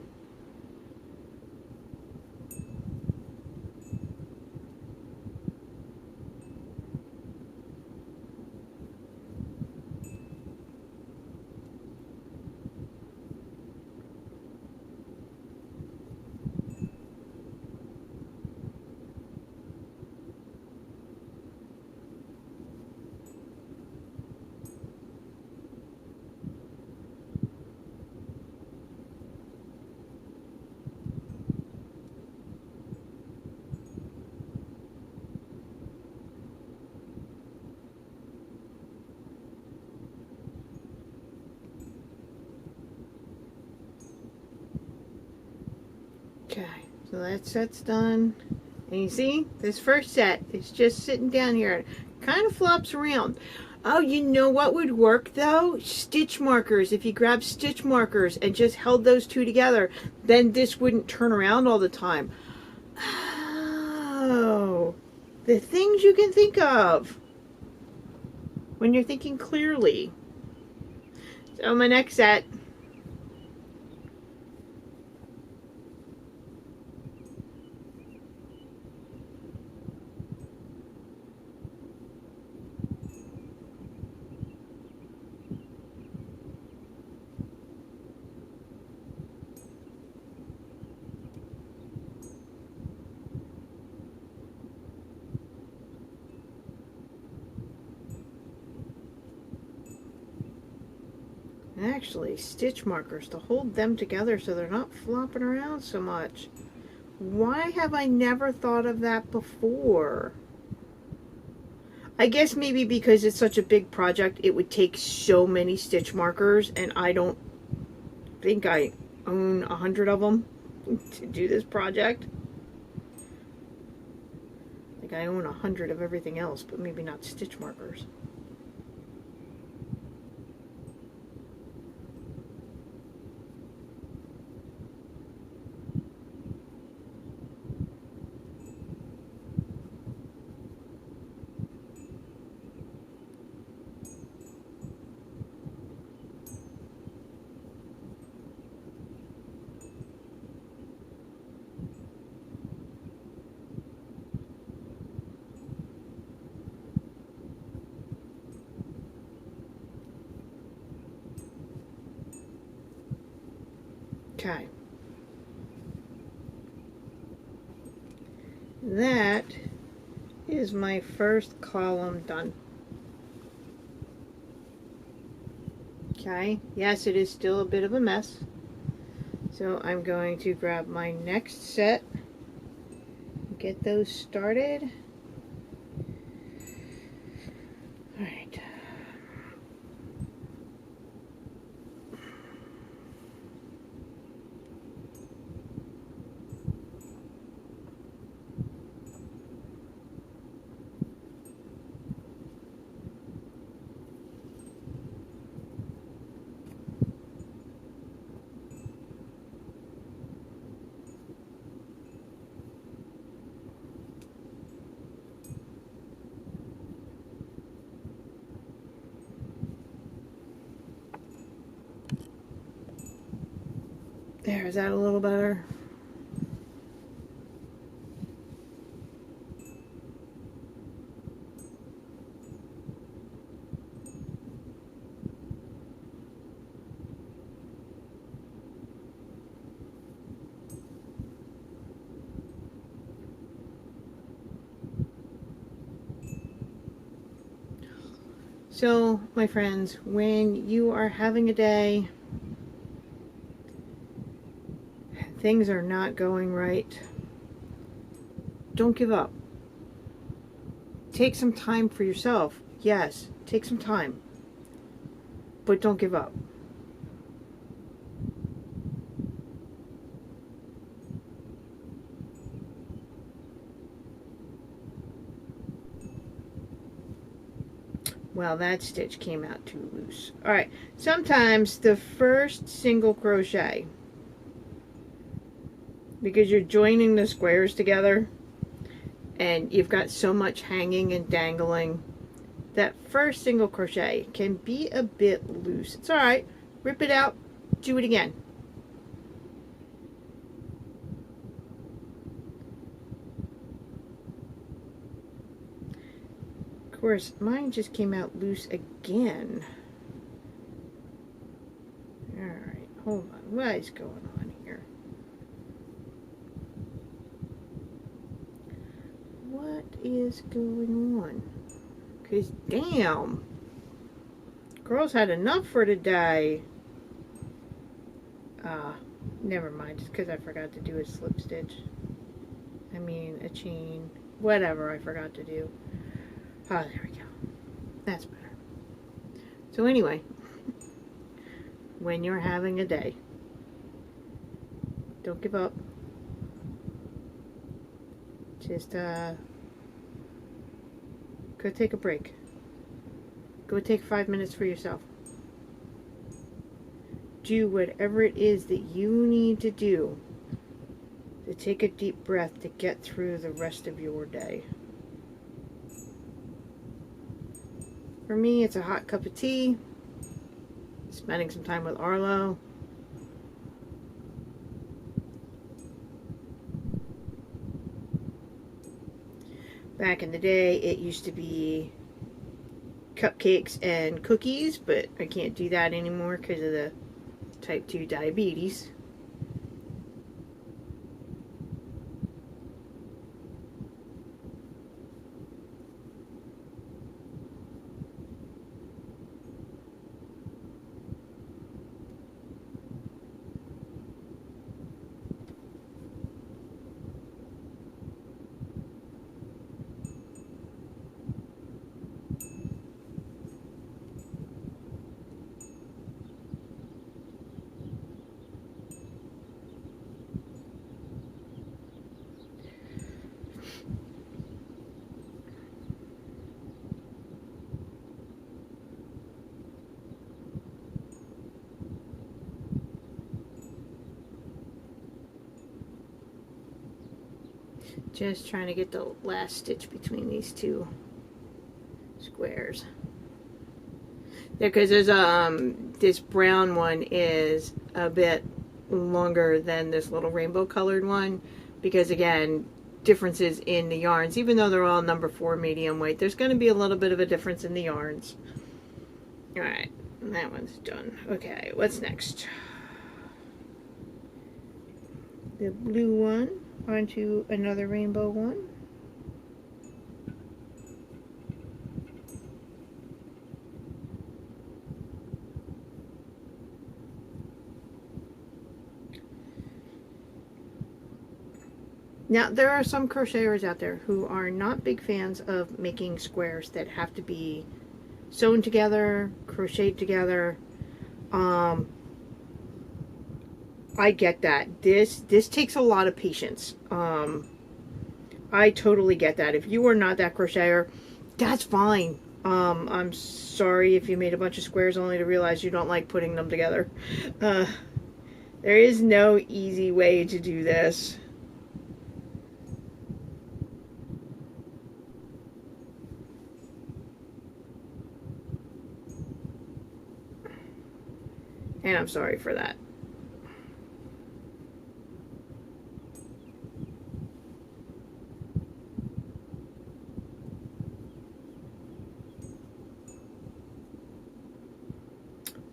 Okay, so that set's done. And you see, this first set is just sitting down here. It kind of flops around. Oh, you know what would work though? Stitch markers. If you grab stitch markers and just held those two together, then this wouldn't turn around all the time. Oh, the things you can think of when you're thinking clearly. So my next set. Actually, stitch markers to hold them together so they're not flopping around so much. Why have I never thought of that before? I guess maybe because it's such a big project, it would take so many stitch markers, and I don't think I own 100 of them to do this project. I think I own 100 of everything else, but maybe not stitch markers. Okay. That is my first column done. Okay, yes, it is still a bit of a mess. So I'm going to grab my next set, get those started. All right. There, is that a little better? So, my friends, when you are having a day, things are not going right, don't give up. Take some time for yourself. Yes, take some time. But don't give up. Well, that stitch came out too loose. Alright, sometimes the first single crochet, because you're joining the squares together and you've got so much hanging and dangling, that first single crochet can be a bit loose. It's alright. Rip it out, do it again. Of course, mine just came out loose again. Alright, hold on. What is going on here? What is going on? Because, damn. Girls had enough for today. Never mind. Just because I forgot to do a slip stitch. I mean, a chain. Whatever I forgot to do. Ah, there we go. That's better. So anyway, when you're having a day, don't give up. Just go take a break. Go take 5 minutes for yourself. Do whatever it is that you need to do to take a deep breath to get through the rest of your day. For me, it's a hot cup of tea, spending some time with Arlo. Back in the day, it used to be cupcakes and cookies, but I can't do that anymore because of the type 2 diabetes. Just trying to get the last stitch between these two squares. Because there's this brown one is a bit longer than this little rainbow colored one, because again, differences in the yarns, even though they're all number 4 medium weight, there's going to be a little bit of a difference in the yarns. Alright, that one's done. Okay, what's next? The blue one onto another rainbow one. Now, there are some crocheters out there who are not big fans of making squares that have to be sewn together, crocheted together. I get that. This takes a lot of patience. I totally get that. If you are not that crocheter, that's fine. I'm sorry if you made a bunch of squares only to realize you don't like putting them together. There is no easy way to do this. And I'm sorry for that.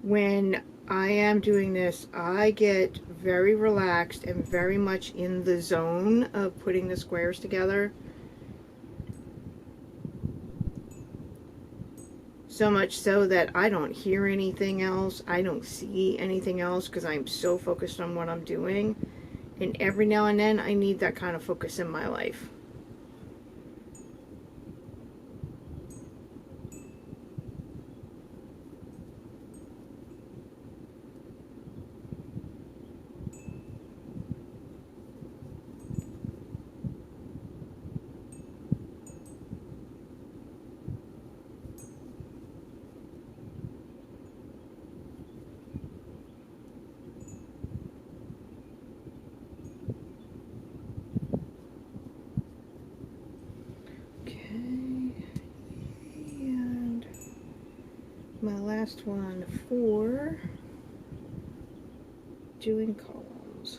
When I am doing this, I get very relaxed and very much in the zone of putting the squares together. So much so that I don't hear anything else. I don't see anything else because I'm so focused on what I'm doing. And every now and then I need that kind of focus in my life. My last one for doing columns.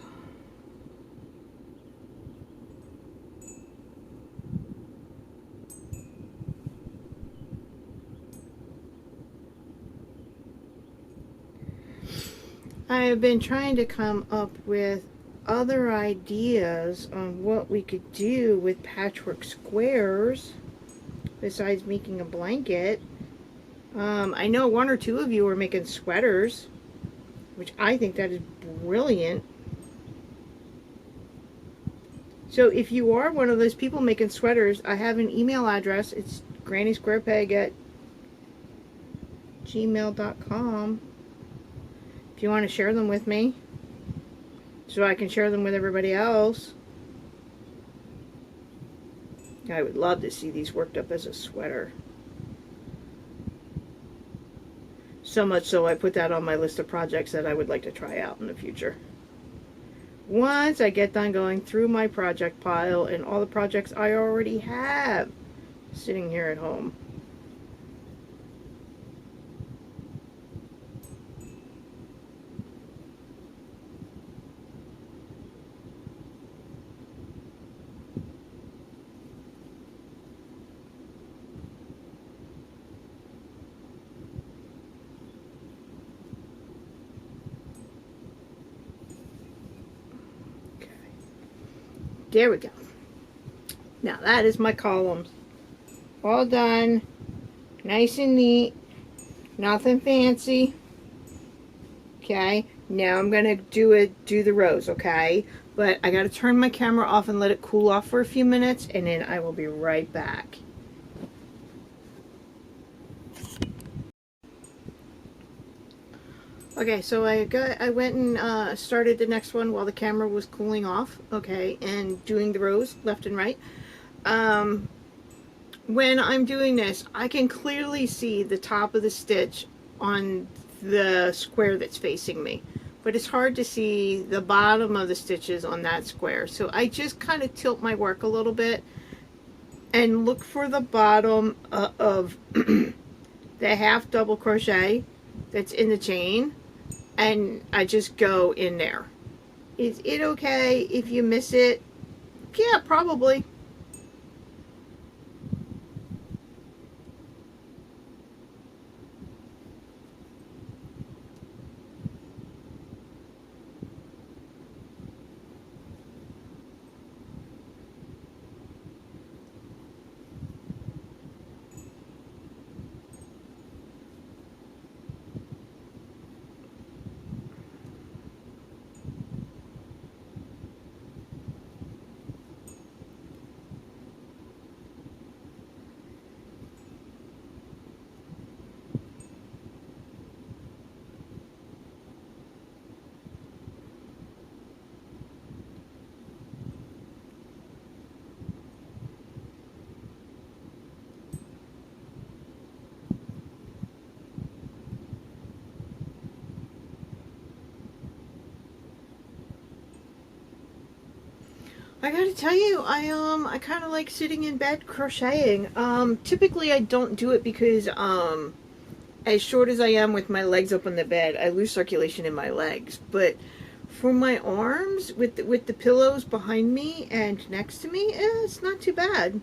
I have been trying to come up with other ideas on what we could do with patchwork squares besides making a blanket. I know one or two of you are making sweaters, which I think that is brilliant. So if you are one of those people making sweaters, I have an email address. It's grannysquarepeg@gmail.com. If you want to share them with me, so I can share them with everybody else. I would love to see these worked up as a sweater. So much so I put that on my list of projects that I would like to try out in the future. Once I get done going through my project pile and all the projects I already have sitting here at home. There we go. Now that is my columns. All done. Nice and neat. Nothing fancy. Okay. Now I'm going to do the rows, okay? But I got to turn my camera off and let it cool off for a few minutes, and then I will be right back. Okay, so I went and started the next one while the camera was cooling off, okay, and doing the rows left and right. When I'm doing this, I can clearly see the top of the stitch on the square that's facing me, but it's hard to see the bottom of the stitches on that square. So I just kind of tilt my work a little bit and look for the bottom of the half double crochet that's in the chain, and I just go in there. Is it okay if you miss it? Yeah, probably. I gotta tell you, I kind of like sitting in bed crocheting. Typically I don't do it because, as short as I am with my legs up on the bed, I lose circulation in my legs. But for my arms, with the pillows behind me and next to me, it's not too bad.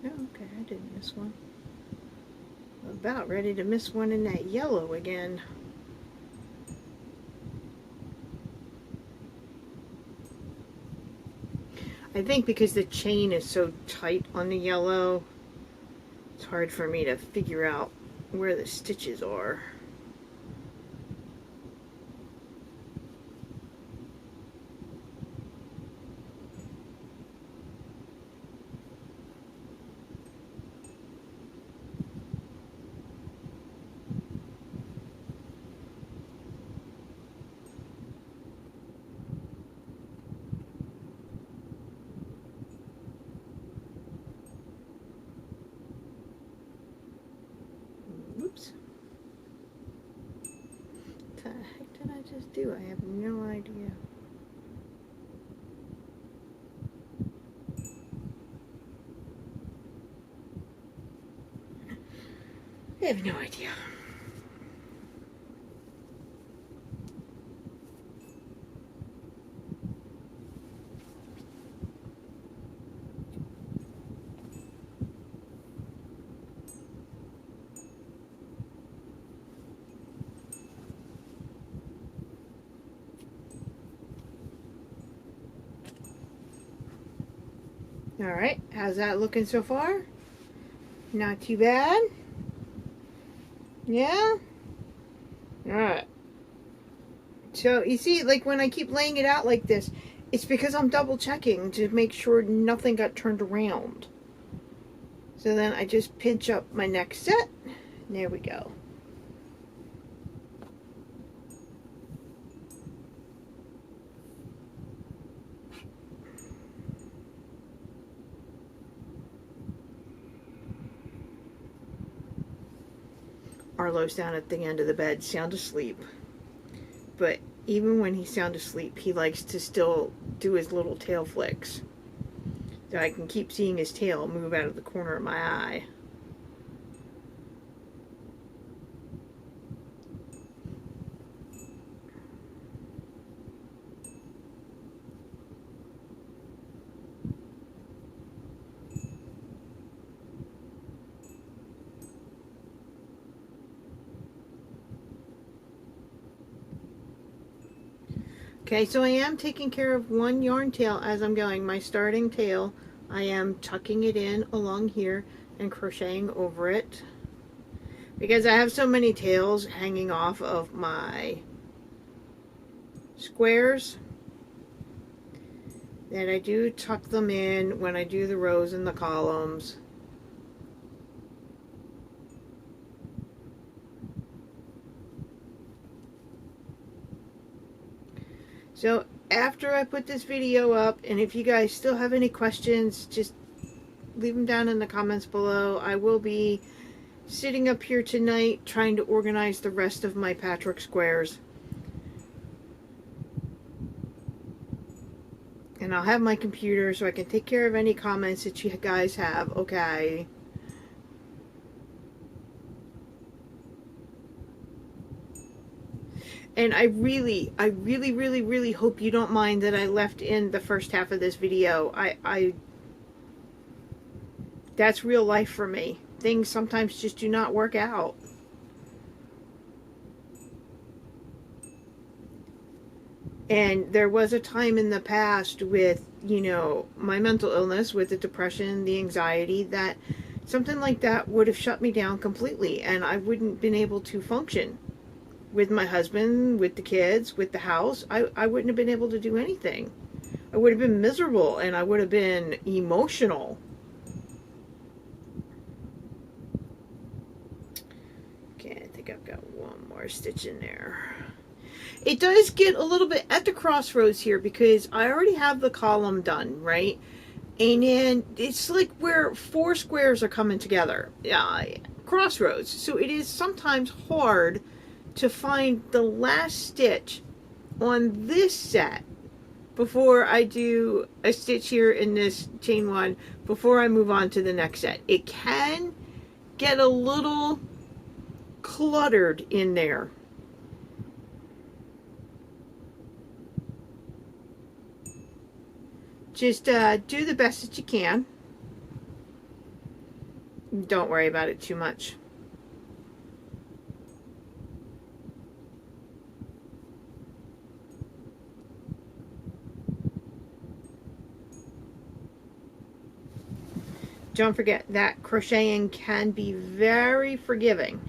Okay, I didn't miss one. I'm about ready to miss one in that yellow again. I think because the chain is so tight on the yellow, it's hard for me to figure out where the stitches are. Oops. What the heck did I just do? I have no idea. I have no idea. Alright, how's that looking so far? Not too bad? Yeah? Alright. So, you see, like when I keep laying it out like this, it's because I'm double checking to make sure nothing got turned around. So then I just pinch up my next set. There we go. Arlo's down at the end of the bed, sound asleep. But even when he's sound asleep, he likes to still do his little tail flicks. So I can keep seeing his tail move out of the corner of my eye. Okay, so I am taking care of one yarn tail as I'm going. My starting tail, I am tucking it in along here and crocheting over it. Because I have so many tails hanging off of my squares that I do tuck them in when I do the rows and the columns. So after I put this video up, and if you guys still have any questions, just leave them down in the comments below. I will be sitting up here tonight trying to organize the rest of my patchwork squares. And I'll have my computer so I can take care of any comments that you guys have, okay? And I really, really hope you don't mind that I left in the first half of this video. That's real life for me. Things sometimes just do not work out. And there was a time in the past with, you know, my mental illness, with the depression, the anxiety, that something like that would have shut me down completely, and I wouldn't been able to function with my husband, with the kids, with the house. I wouldn't have been able to do anything. I would have been miserable, and I would have been emotional. Okay, I think I've got one more stitch in there. It does get a little bit at the crossroads here because I already have the column done, right? And then it's like where 4 squares are coming together. Crossroads. So it is sometimes hard to find the last stitch on this set before I do a stitch here in this chain 1 before I move on to the next set. It can get a little cluttered in there. Just do the best that you can. Don't worry about it too much. Don't forget that crocheting can be very forgiving.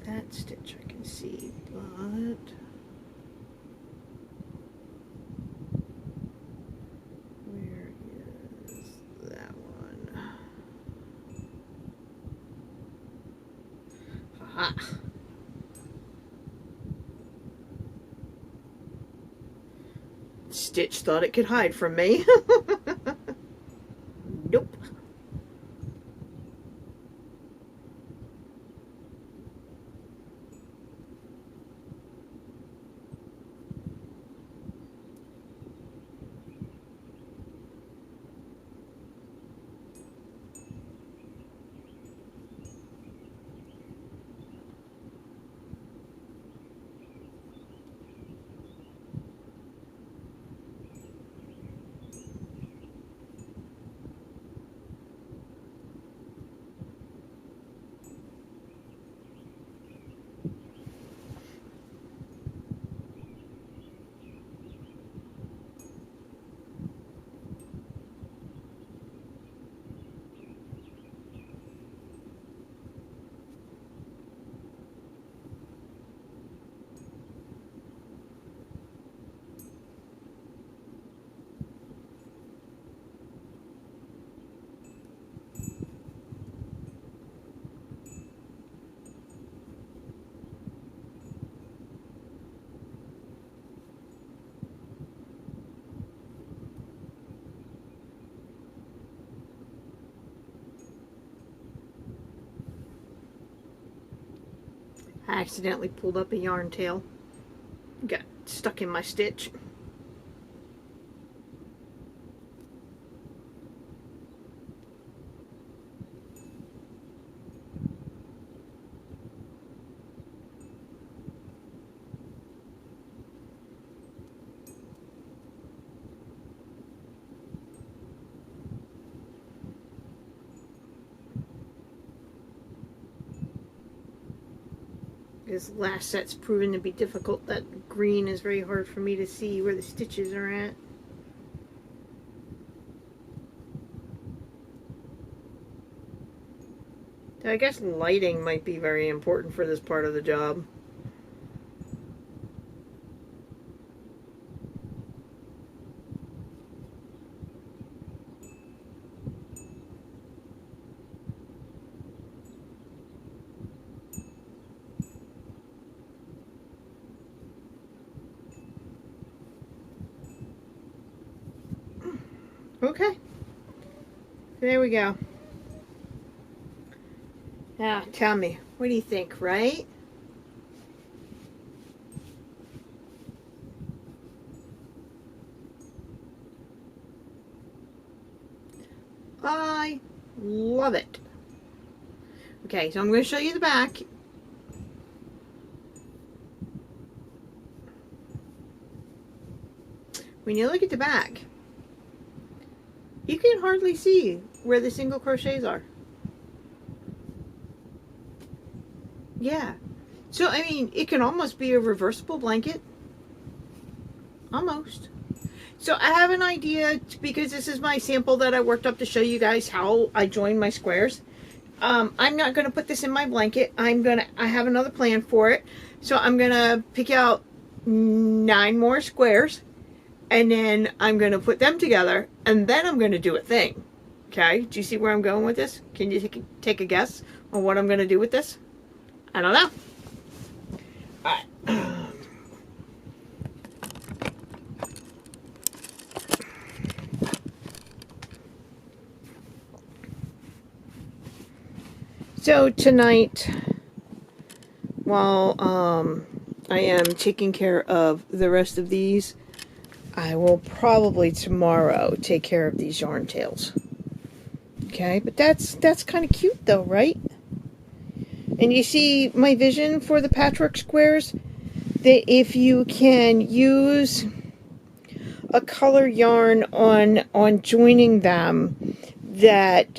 That stitch I can see, but where is that one? Aha! Stitch thought it could hide from me. Nope. I accidentally pulled up a yarn tail. Got stuck in my stitch. This last set's proven to be difficult. That green is very hard for me to see where the stitches are at. I guess lighting might be very important for this part of the job. Okay, there we go. Now, tell me, what do you think, right? I love it. Okay, so I'm going to show you the back. When you look at the back, you can hardly see where the single crochets are. Yeah. So, I mean, it can almost be a reversible blanket. Almost. So, I have an idea, because this is my sample that I worked up to show you guys how I join my squares. I'm not going to put this in my blanket. I have another plan for it. So, I'm going to pick out 9 more squares. And then I'm going to put them together, and then I'm going to do a thing. Okay? Do you see where I'm going with this? Can you take a guess on what I'm going to do with this? I don't know. Alright. So tonight, while I am taking care of the rest of these, I will probably tomorrow take care of these yarn tails. Okay, but that's kind of cute though, right? And you see my vision for the patchwork squares, that if you can use a color yarn on joining them, that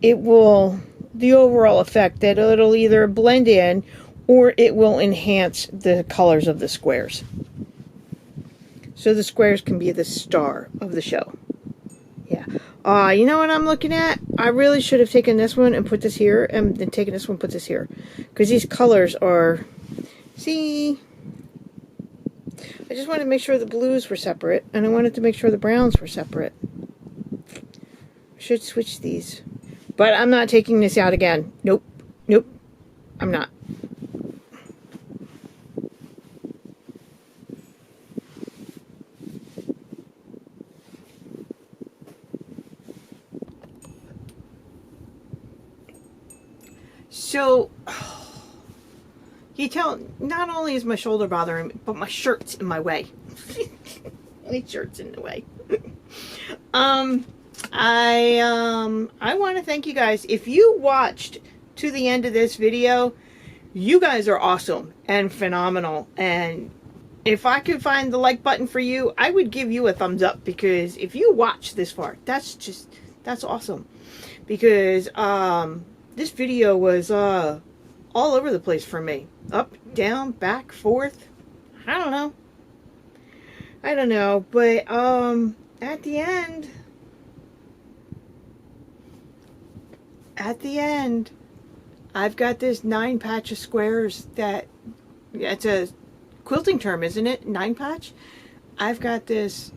it will, the overall effect, that it'll either blend in or it will enhance the colors of the squares. So the squares can be the star of the show. Yeah. You know what I'm looking at? I really should have taken this one and put this here, and then taken this one and put this here. Because these colors are... See? I just wanted to make sure the blues were separate, and I wanted to make sure the browns were separate. I should switch these. But I'm not taking this out again. Nope. Nope. I'm not. So, you tell, not only is my shoulder bothering me, but my shirt's in my way. My shirt's in the way. I want to thank you guys. If you watched to the end of this video, you guys are awesome and phenomenal. And if I could find the like button for you, I would give you a thumbs up, because if you watch this far, that's awesome. Because, this video was all over the place for me. Up, down, back, forth. I don't know. But at the end, I've got this 9 patch of squares that, it's a quilting term, isn't it? 9 patch? I've got this,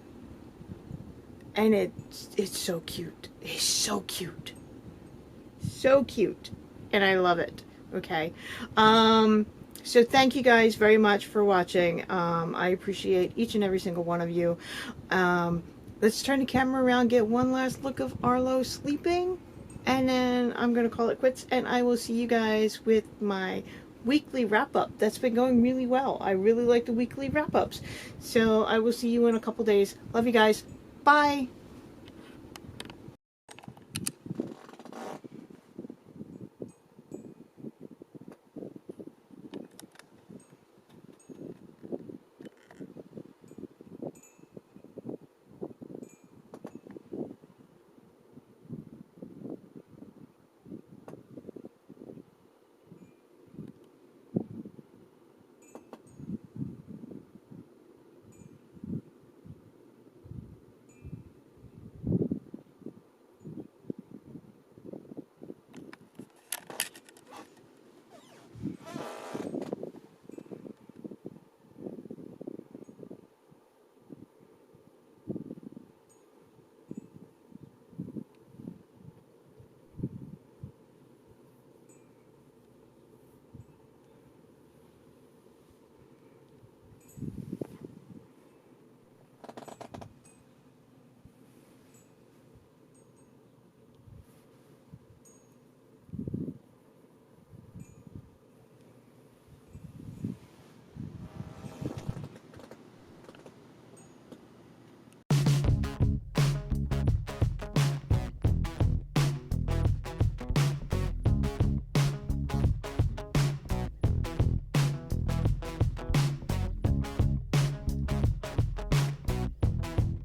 and it's so cute. It's so cute. So cute, and I love it. Okay, so thank you guys very much for watching. I appreciate each and every single one of you. Let's turn the camera around, get one last look of Arlo sleeping, and then I'm gonna call it quits, and I will see you guys with my weekly wrap-up. That's been going really well. I really like the weekly wrap-ups, so I will see you in a couple days. Love you guys. Bye.